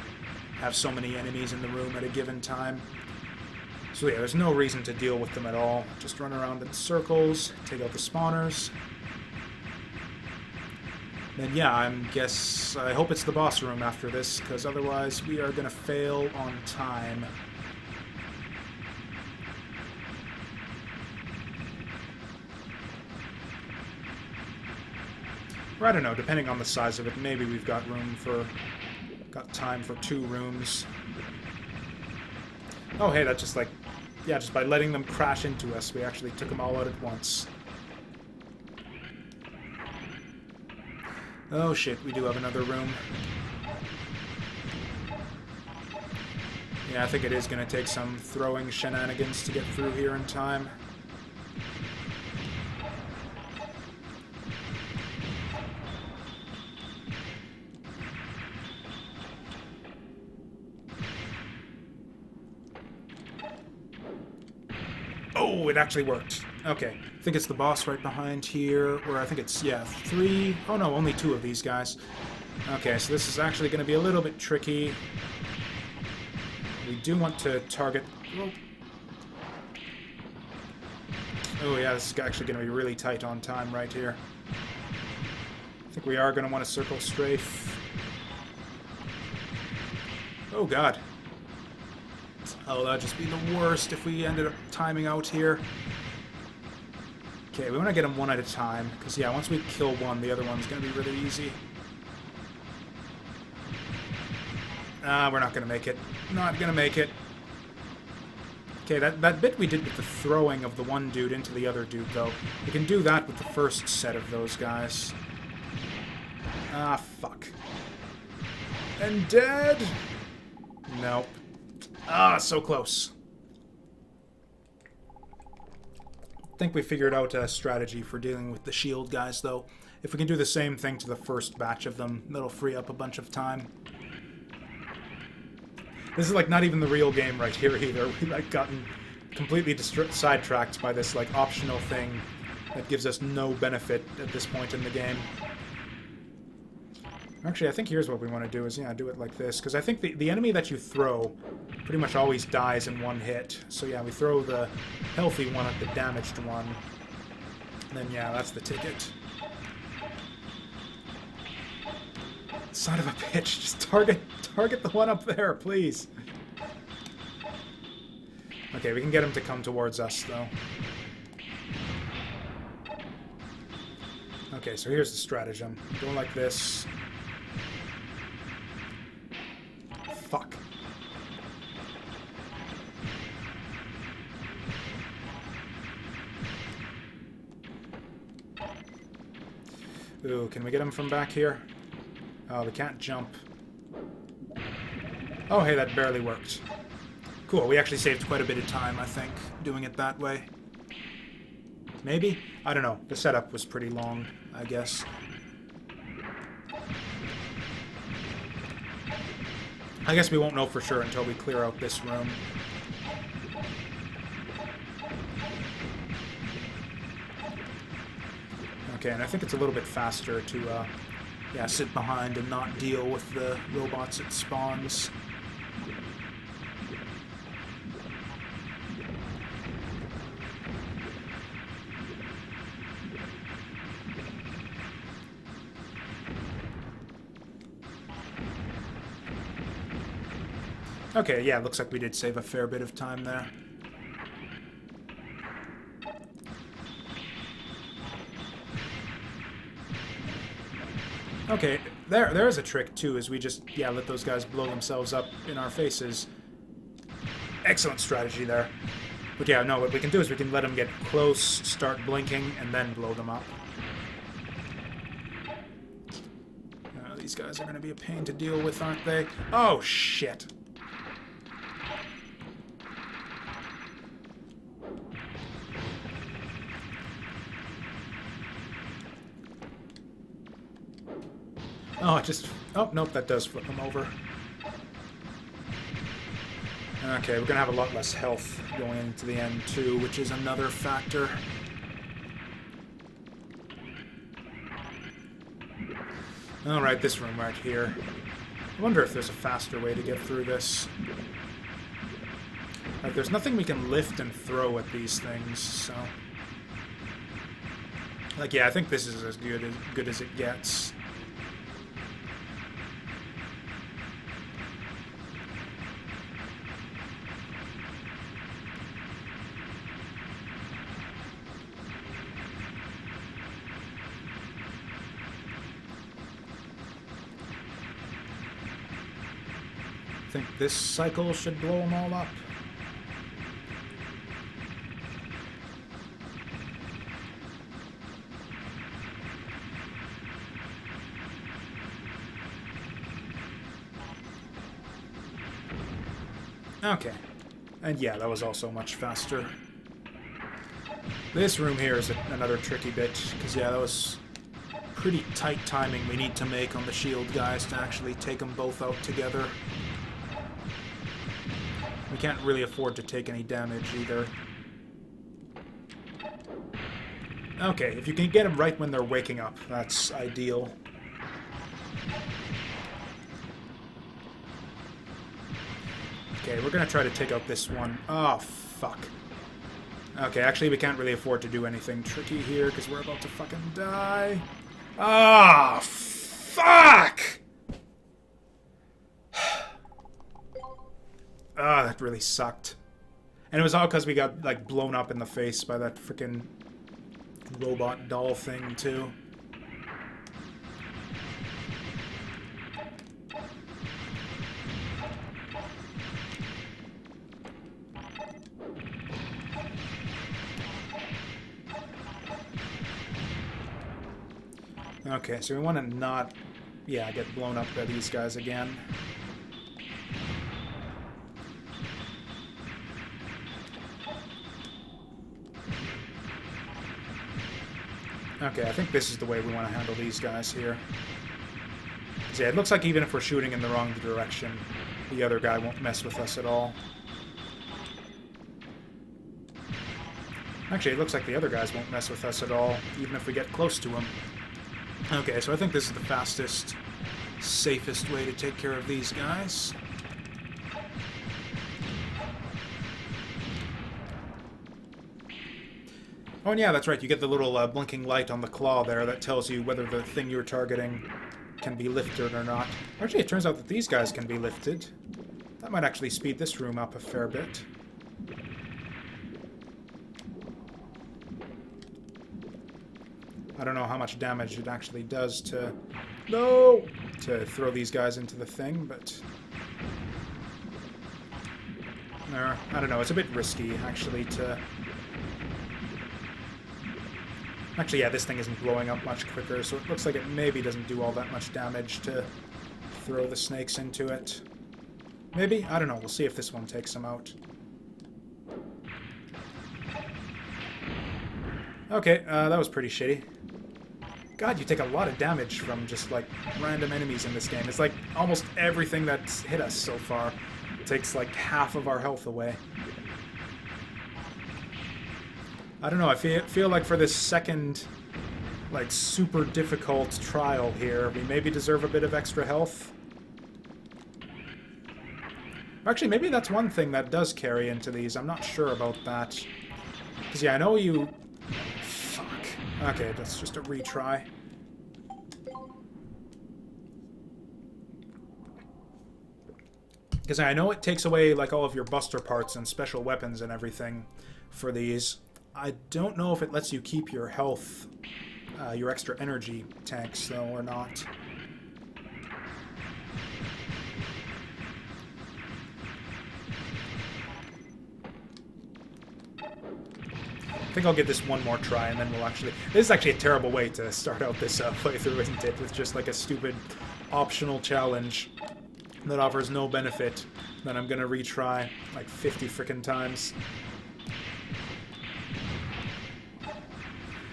have so many enemies in the room at a given time. So yeah, there's no reason to deal with them at all. Just run around in circles, take out the spawners. Then yeah, I hope it's the boss room after this, because otherwise we are gonna fail on time. Or I don't know, depending on the size of it, maybe we've got time for 2 rooms. Oh hey, that's just like, yeah, just by letting them crash into us, we actually took them all out at once. Oh shit, we do have another room. Yeah, I think it is going to take some throwing shenanigans to get through here in time. Oh, it actually worked. Okay, I think it's the boss right behind here, or I think it's, yeah, 3... Oh no, only 2 of these guys. Okay, so this is actually going to be a little bit tricky. We do want to target... Oh yeah, this is actually going to be really tight on time right here. I think we are going to want to circle strafe. Oh god. Oh, that'd just be the worst if we ended up timing out here. Okay, we want to get them one at a time, because, yeah, once we kill one, the other one's going to be really easy. We're not going to make it. Not going to make it. Okay, that bit we did with the throwing of the one dude into the other dude, though, we can do that with the first set of those guys. Ah, fuck. And dead? Nope. Ah, so close. I think we figured out a strategy for dealing with the shield guys, though. If we can do the same thing to the first batch of them, that'll free up a bunch of time. This is, like, not even the real game right here, either. We've, like, gotten completely sidetracked by this, like, optional thing that gives us no benefit at this point in the game. Actually, I think here's what we want to do is, yeah, do it like this. Because I think the enemy that you throw pretty much always dies in one hit. So, yeah, we throw the healthy one at the damaged one. And then, yeah, that's the ticket. Son of a bitch, just target the one up there, please. Okay, we can get him to come towards us, though. Okay, so here's the stratagem. Go like this. Fuck. Ooh, can we get him from back here? Oh, we can't jump. Oh, hey, that barely worked. Cool, we actually saved quite a bit of time, I think, doing it that way. Maybe? I don't know. The setup was pretty long, I guess. I guess we won't know for sure until we clear out this room. Okay, and I think it's a little bit faster to, yeah, sit behind and not deal with the robots it spawns. Okay, yeah, looks like we did save a fair bit of time there. Okay, there's a trick, too, is we just, yeah, let those guys blow themselves up in our faces. Excellent strategy there. But yeah, no, what we can do is we can let them get close, start blinking, and then blow them up. These guys are going to be a pain to deal with, aren't they? Oh, shit. Oh, oh, nope, that does flip them over. Okay, we're gonna have a lot less health going into the end, too, which is another factor. Alright, this room right here. I wonder if there's a faster way to get through this. Like, there's nothing we can lift and throw at these things, so... Like, yeah, I think this is as good as it gets. I think this cycle should blow them all up. Okay. And yeah, that was also much faster. This room here is another tricky bit, because yeah, that was pretty tight timing we need to make on the shield guys to actually take them both out together. We can't really afford to take any damage either. Okay, if you can get them right when they're waking up, that's ideal. Okay, we're gonna try to take out this one. Oh, fuck. Okay, actually we can't really afford to do anything tricky here, because we're about to fucking die. Ah, fuck! Ah, that really sucked. And it was all because we got, like, blown up in the face by that freaking robot doll thing, too. Okay, so we want to not, yeah, get blown up by these guys again. Okay, I think this is the way we want to handle these guys here. So yeah, it looks like even if we're shooting in the wrong direction, the other guy won't mess with us at all. Actually, it looks like the other guys won't mess with us at all, even if we get close to them. Okay, so I think this is the fastest, safest way to take care of these guys. Oh, and yeah, that's right. You get the little blinking light on the claw there that tells you whether the thing you're targeting can be lifted or not. Actually, it turns out that these guys can be lifted. That might actually speed this room up a fair bit. I don't know how much damage it actually does to... No! To throw these guys into the thing, but... I don't know. It's a bit risky, actually, to... Actually, yeah, this thing isn't blowing up much quicker, so it looks like it maybe doesn't do all that much damage to throw the snakes into it. Maybe? I don't know. We'll see if this one takes them out. Okay, that was pretty shitty. God, you take a lot of damage from just, like, random enemies in this game. It's like almost everything that's hit us so far takes, like, half of our health away. I don't know, I feel like for this second, like, super difficult trial here, we maybe deserve a bit of extra health. Actually, maybe that's one thing that does carry into these. I'm not sure about that. Because, yeah, I know you... Fuck. Okay, that's just a retry. Because I know it takes away, like, all of your buster parts and special weapons and everything for these. I don't know if it lets you keep your health, your extra energy tanks, though, or not. I think I'll give this one more try, and then we'll actually... This is actually a terrible way to start out this playthrough, isn't it? With just, like, a stupid optional challenge that offers no benefit that I'm gonna retry, like, 50 frickin' times.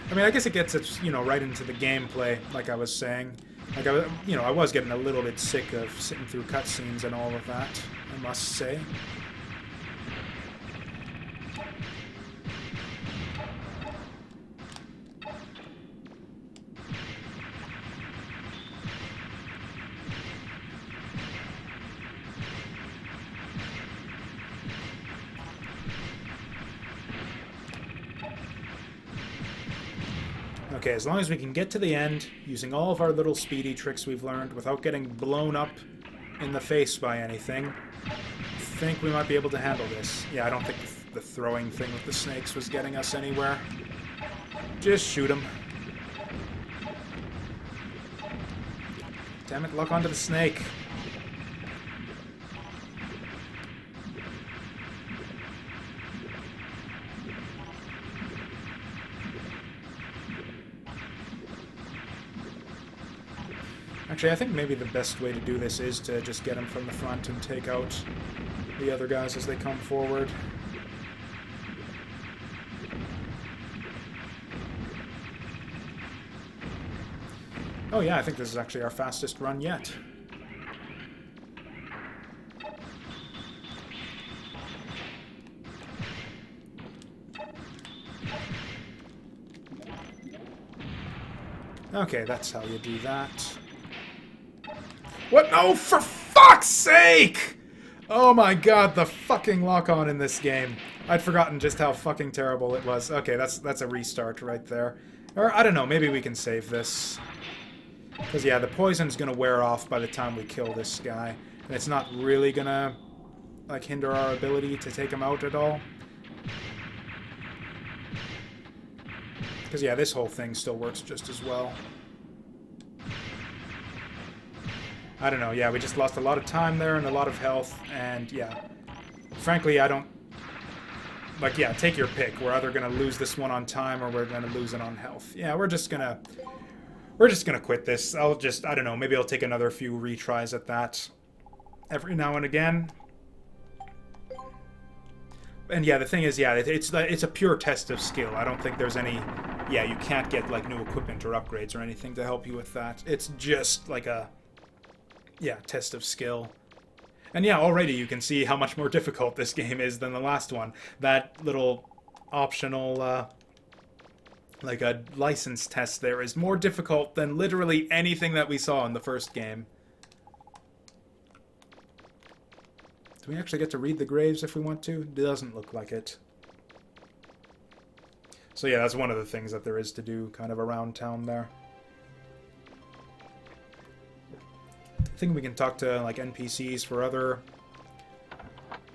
I mean, I guess it gets it, you know, right into the gameplay, like I was saying. Like, I was getting a little bit sick of sitting through cutscenes and all of that, I must say. Okay, as long as we can get to the end, using all of our little speedy tricks we've learned, without getting blown up in the face by anything, I think we might be able to handle this. Yeah, I don't think the throwing thing with the snakes was getting us anywhere. Just shoot them. Damn it, lock onto the snake. Actually, I think maybe the best way to do this is to just get them from the front and take out the other guys as they come forward. Oh yeah, I think this is actually our fastest run yet. Okay, that's how you do that. What? No, for fuck's sake! Oh my god, the fucking lock-on in this game. I'd forgotten just how fucking terrible it was. Okay, that's a restart right there. Or, I don't know, maybe we can save this. Because, yeah, the poison's gonna wear off by the time we kill this guy. And it's not really gonna, like, hinder our ability to take him out at all. Because, yeah, this whole thing still works just as well. I don't know, yeah, we just lost a lot of time there and a lot of health, and, yeah. Frankly, I don't... Like, yeah, take your pick. We're either gonna lose this one on time or we're gonna lose it on health. Yeah, we're just gonna quit this. I don't know, maybe I'll take another few retries at that every now and again. And yeah, the thing is, yeah, it's a pure test of skill. I don't think there's any... Yeah, you can't get, like, new equipment or upgrades or anything to help you with that. It's just, like, a... Yeah, test of skill. And yeah, already you can see how much more difficult this game is than the last one. That little optional, like a license test there is more difficult than literally anything that we saw in the first game. Do we actually get to read the graves if we want to? It doesn't look like it. So yeah, that's one of the things that there is to do kind of around town there. I think we can talk to like NPCs for other...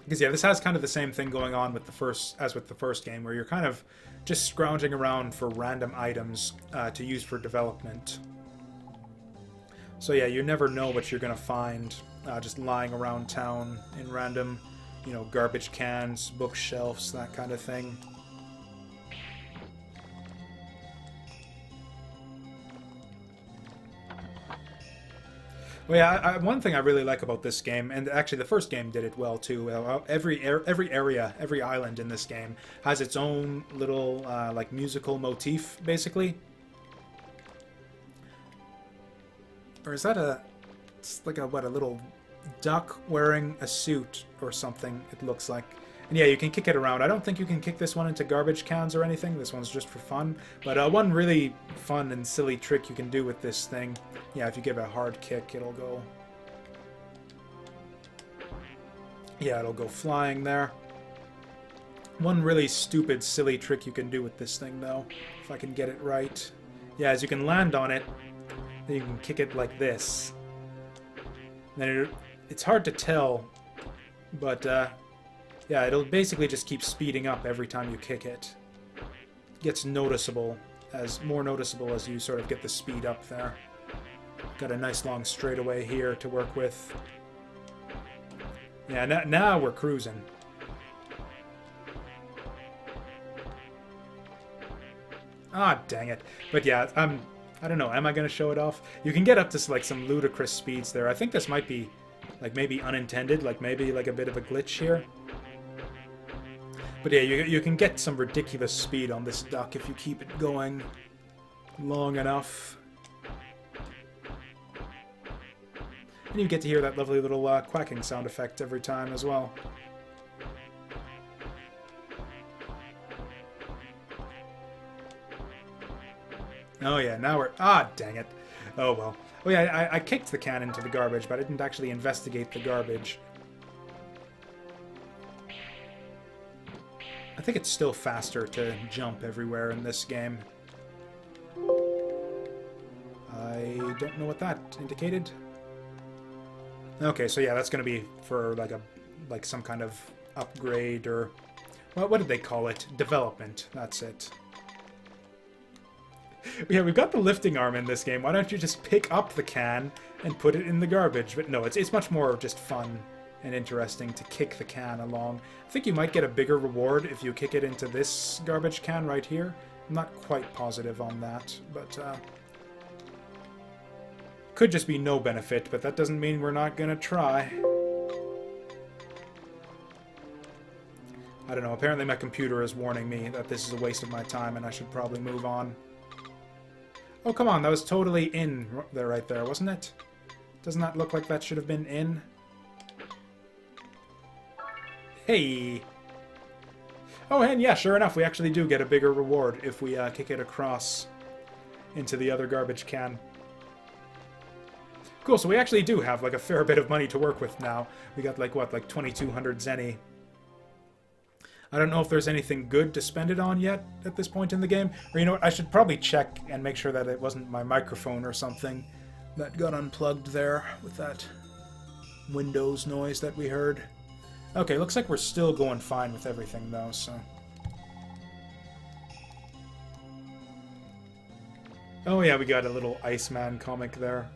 Because yeah, this has kind of the same thing going on with the first game, where you're kind of just scrounging around for random items to use for development. So yeah, you never know what you're going to find just lying around town in random, you know, garbage cans, bookshelves, that kind of thing. Well, yeah, one thing I really like about this game, and actually the first game did it well too. Every area, every island in this game has its own little like musical motif, basically. Or is that a? It's like a what? A little duck wearing a suit or something. It looks like. And yeah, you can kick it around. I don't think you can kick this one into garbage cans or anything. This one's just for fun. But one really fun and silly trick you can do with this thing. Yeah, if you give it a hard kick, it'll go... Yeah, it'll go flying there. One really stupid, silly trick you can do with this thing, though. If I can get it right. Yeah, as you can land on it, then you can kick it like this. Then it's hard to tell, but... yeah, it'll basically just keep speeding up every time you kick it. It gets more noticeable as you sort of get the speed up there. Got a nice long straightaway here to work with. Yeah, now we're cruising. Ah, dang it. But yeah, I don't know, am I going to show it off? You can get up to like some ludicrous speeds there. I think this might be like maybe unintended, like maybe like a bit of a glitch here. But yeah, you can get some ridiculous speed on this duck if you keep it going long enough. And you get to hear that lovely little quacking sound effect every time as well. Oh yeah, now we're... Ah, dang it. Oh well. Oh yeah, I kicked the can into the garbage, but I didn't actually investigate the garbage. I think it's still faster to jump everywhere in this game. I don't know what that indicated. Okay, so yeah, that's going to be for like some kind of upgrade or what did they call it? Development. That's it. Yeah, we've got the lifting arm in this game. Why don't you just pick up the can and put it in the garbage? But no, it's much more just fun and interesting to kick the can along. I think you might get a bigger reward if you kick it into this garbage can right here. I'm not quite positive on that, but could just be no benefit, but that doesn't mean we're not gonna try. I don't know, apparently my computer is warning me that this is a waste of my time and I should probably move on. Oh, come on, that was totally in there right there, wasn't it? Doesn't that look like that should have been in? Hey! Oh, and yeah, sure enough, we actually do get a bigger reward if we kick it across into the other garbage can. Cool, so we actually do have like a fair bit of money to work with now. We got like, what, like 2,200 zenny. I don't know if there's anything good to spend it on yet at this point in the game. Or you know what, I should probably check and make sure that it wasn't my microphone or something that got unplugged there with that Windows noise that we heard. Okay, looks like we're still going fine with everything, though, so... Oh yeah, we got a little Iceman comic there.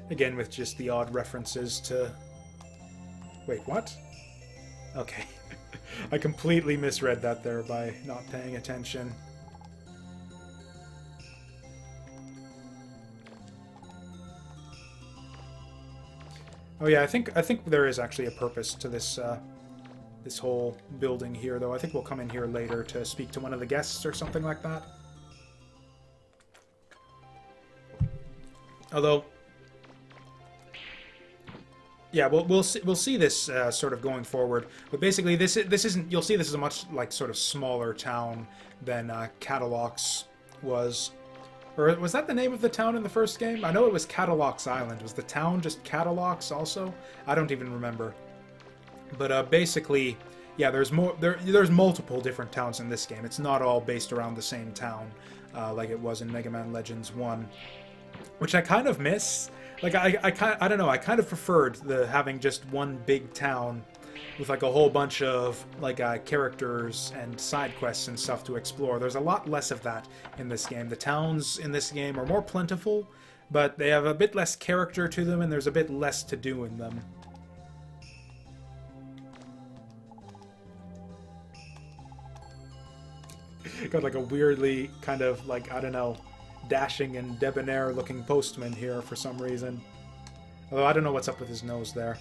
Again, with just the odd references to... Wait, what? Okay. I completely misread that there by not paying attention. Oh yeah, I think there is actually a purpose to this this whole building here, though. I think we'll come in here later to speak to one of the guests or something like that. Although, yeah, we'll see this sort of going forward. But basically, this isn't. You'll see this is a much like sort of smaller town than Catalox was. Or was that the name of the town in the first game? I know it was Catalox Island. Was the town just Catalox also? I don't even remember. But basically, yeah, there's multiple different towns in this game. It's not all based around the same town like it was in Mega Man Legends 1, which I kind of miss. Like I don't know. I kind of preferred having just one big town with like a whole bunch of like characters and side quests and stuff to explore. There's a lot less of that in this game. The towns in this game are more plentiful, but they have a bit less character to them, and there's a bit less to do in them. Got like a weirdly kind of like, I don't know, dashing and debonair looking postman here for some reason. Although I don't know what's up with his nose there.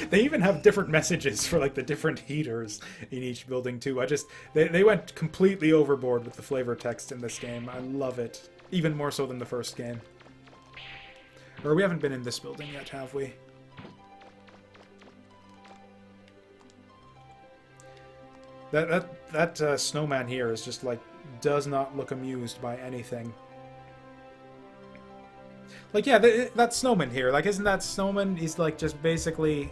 They even have different messages for like the different heaters in each building too. They went completely overboard with the flavor text in this game. I love it. Even more so than the first game. Or we haven't been in this building yet, have we? That snowman here is just like, does not look amused by anything. Like, yeah, that snowman here, like, isn't that snowman? He's like just basically...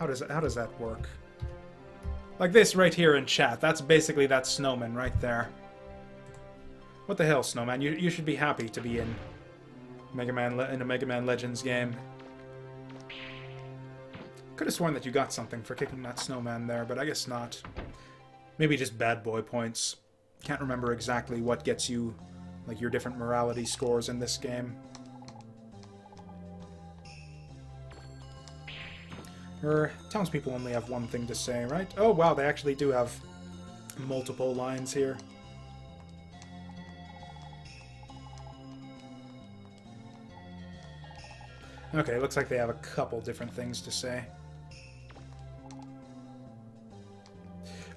How does that work? Like this right here in chat, that's basically that snowman right there. What the hell, snowman? You should be happy to be in a Mega Man Legends game. Could have sworn that you got something for kicking that snowman there, but I guess not. Maybe just bad boy points. Can't remember exactly what gets you like your different morality scores in this game. Townspeople only have one thing to say, right? Oh wow, they actually do have multiple lines here. Okay, looks like they have a couple different things to say.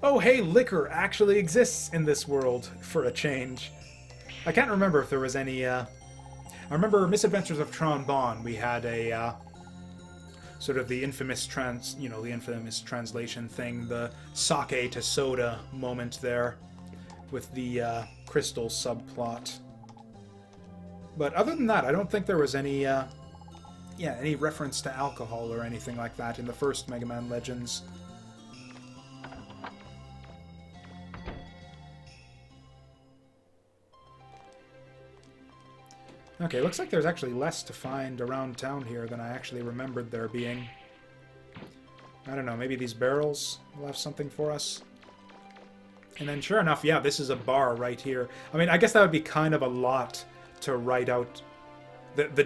Oh hey, liquor actually exists in this world for a change. I can't remember if there was any, I remember Misadventures of Tron Bonne, we had a, sort of the infamous the infamous translation thing, the sake to soda moment there, with the, crystal subplot. But other than that, I don't think there was any, any reference to alcohol or anything like that in the first Mega Man Legends. Okay, looks like there's actually less to find around town here than I actually remembered there being. I don't know, maybe these barrels will have something for us? And then sure enough, yeah, this is a bar right here. I mean, I guess that would be kind of a lot to write out. The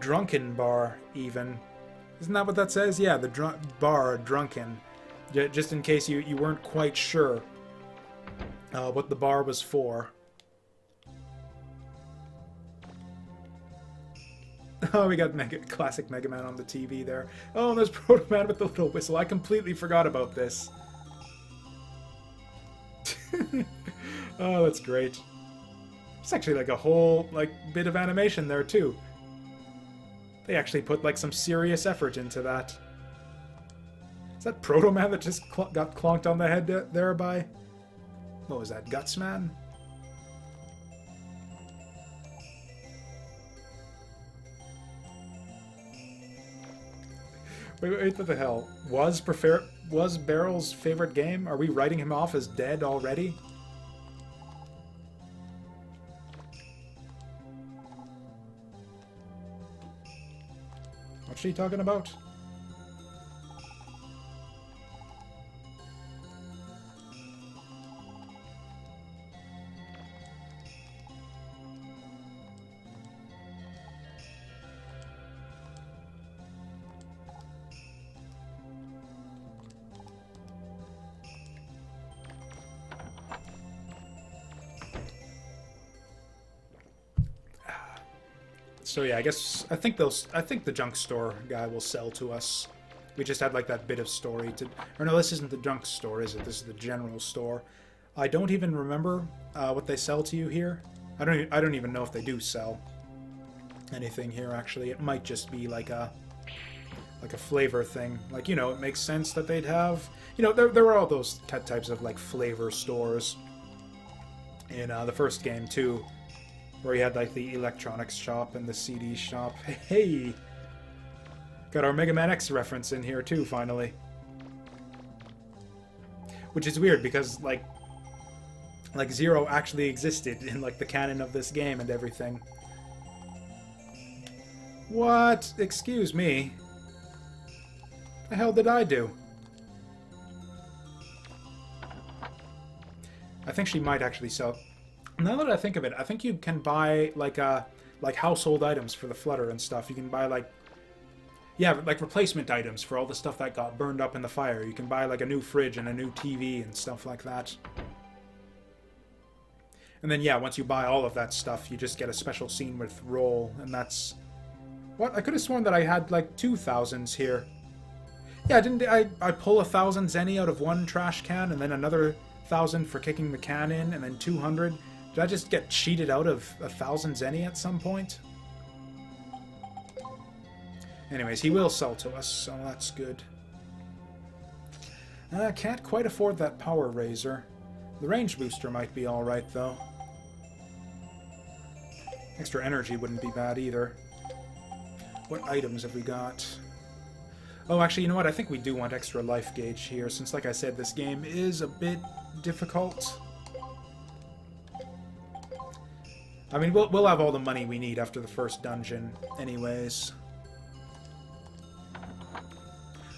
drunken bar, even. Isn't that what that says? Yeah, the bar, drunken. Just in case you weren't quite sure what the bar was for. Oh, we got classic Mega Man on the TV there. Oh, and there's Proto Man with the little whistle. I completely forgot about this. Oh, that's great. It's actually like a whole bit of animation there too. They actually put like some serious effort into that. Is that Proto Man that just got clonked on the head there by... What was that, Guts Man? Wait, what the hell? Was Barrel's favorite game? Are we writing him off as dead already? What's she talking about? So yeah, I think the junk store guy will sell to us. We just had like that bit of story to, or no, this isn't the junk store, is it? This is the general store. I don't even remember what they sell to you here. I don't even know if they do sell anything here. Actually, it might just be like a flavor thing. Like, you know, it makes sense that they'd have. You know, there were all those types of like flavor stores in the first game too. Where you had like the electronics shop and the CD shop. Hey! Got our Mega Man X reference in here too, finally. Which is weird because like Zero actually existed in like the canon of this game and everything. What? Excuse me. The hell did I do? I think she might actually sell. Now that I think of it, I think you can buy like household items for the Flutter and stuff. You can buy like replacement items for all the stuff that got burned up in the fire. You can buy like a new fridge and a new TV and stuff like that. And then yeah, once you buy all of that stuff, you just get a special scene with Roll, and that's what I could have sworn that I had like 2,000s here. Yeah, didn't I pull 1,000 zenny out of one trash can and then another 1,000 for kicking the can in, and then 200. Did I just get cheated out of 1,000 zenny at some point? Anyways, he will sell to us, so that's good. Can't quite afford that power razor. The range booster might be alright, though. Extra energy wouldn't be bad either. What items have we got? Oh, actually, you know what? I think we do want extra life gauge here, since, like I said, this game is a bit difficult. I mean, we'll have all the money we need after the first dungeon, anyways.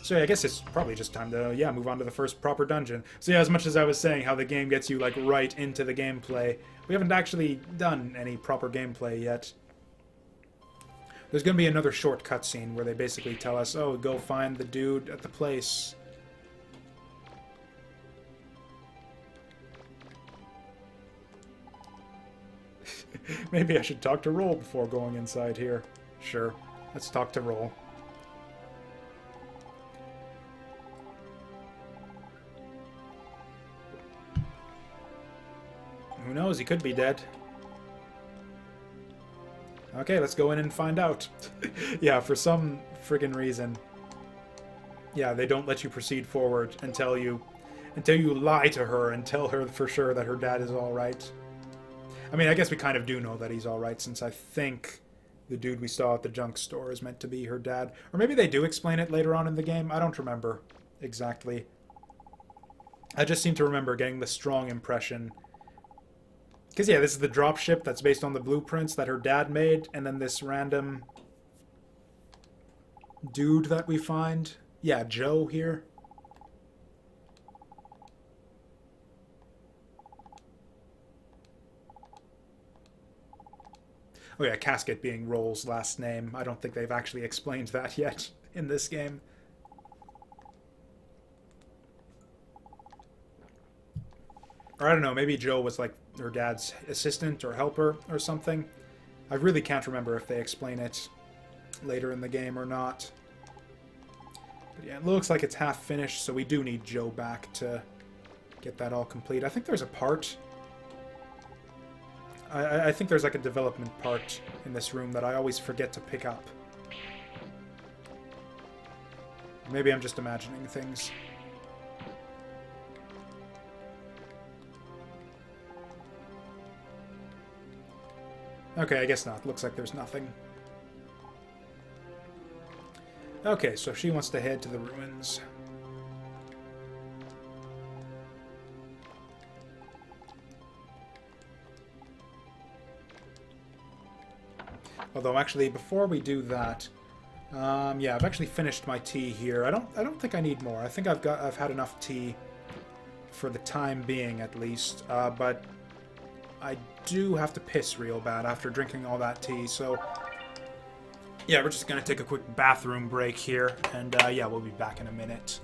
So yeah, I guess it's probably just time to, yeah, move on to the first proper dungeon. So yeah, as much as I was saying how the game gets you, like, right into the gameplay, we haven't actually done any proper gameplay yet. There's gonna be another short cutscene where they basically tell us, oh, go find the dude at the place. Maybe I should talk to Roll before going inside here. Sure, let's talk to Roll. Who knows, he could be dead. Okay, let's go in and find out. Yeah, for some friggin' reason. Yeah, they don't let you proceed forward until you lie to her and tell her for sure that her dad is alright. I mean, I guess we kind of do know that he's alright, since I think the dude we saw at the junk store is meant to be her dad. Or maybe they do explain it later on in the game. I don't remember exactly. I just seem to remember getting the strong impression. Because, yeah, this is the dropship that's based on the blueprints that her dad made, and then this random dude that we find. Yeah, Joe here. Oh yeah, Casket being Roll's last name. I don't think they've actually explained that yet in this game. Or I don't know, maybe Joe was like her dad's assistant or helper or something. I really can't remember if they explain it later in the game or not. But yeah, it looks like it's half finished, so we do need Joe back to get that all complete. I think there's a part. I think there's like a development part in this room that I always forget to pick up. Maybe I'm just imagining things. Okay, I guess not. Looks like there's nothing. Okay, so she wants to head to the ruins. Although, actually, before we do that, Yeah, I've actually finished my tea here. I don't think I need more. I think I've had enough tea for the time being, at least. But I do have to piss real bad after drinking all that tea, so yeah, we're just gonna take a quick bathroom break here, and yeah, we'll be back in a minute.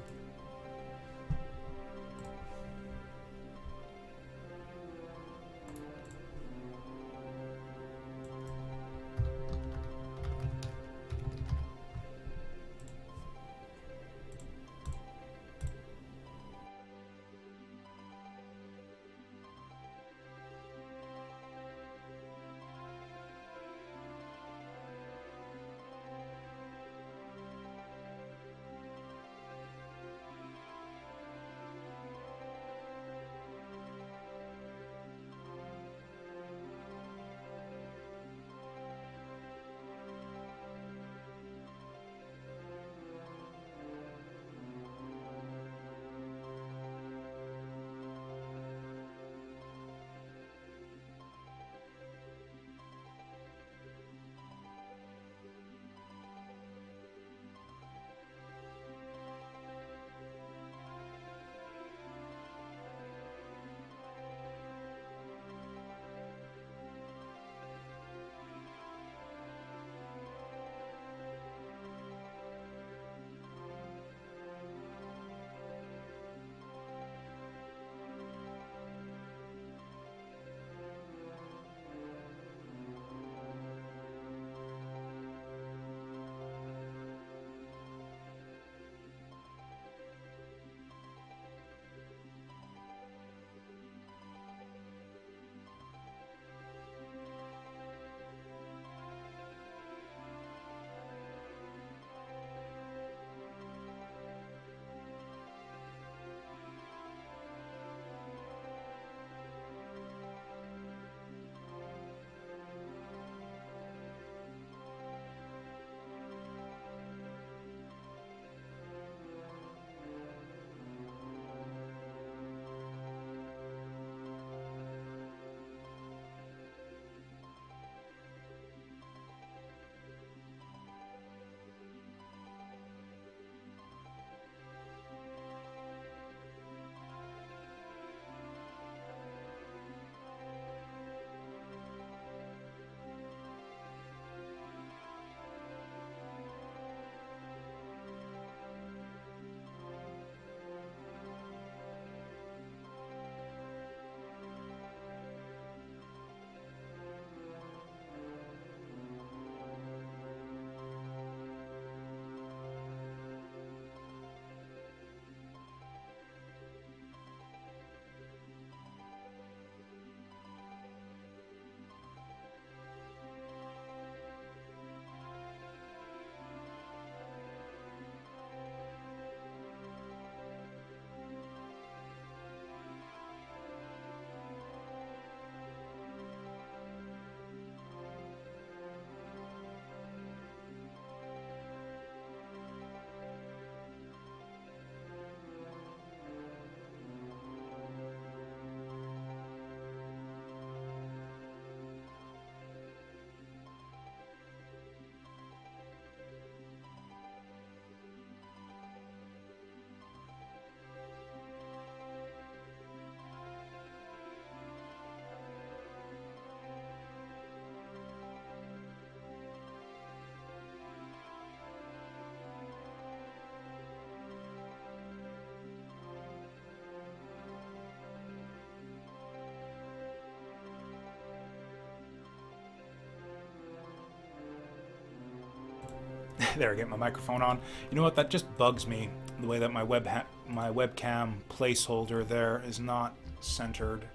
There, I get my microphone on. You know what? That just bugs me. The way that my webcam placeholder there is not centered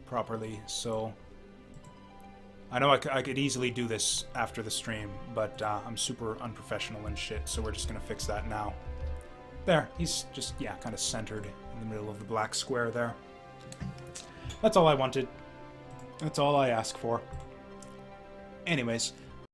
properly. So I know I could easily do this after the stream, but I'm super unprofessional and shit. So we're just gonna fix that now. There, he's just, yeah, kind of centered in the middle of the black square there. That's all I wanted. That's all I asked for. Anyways.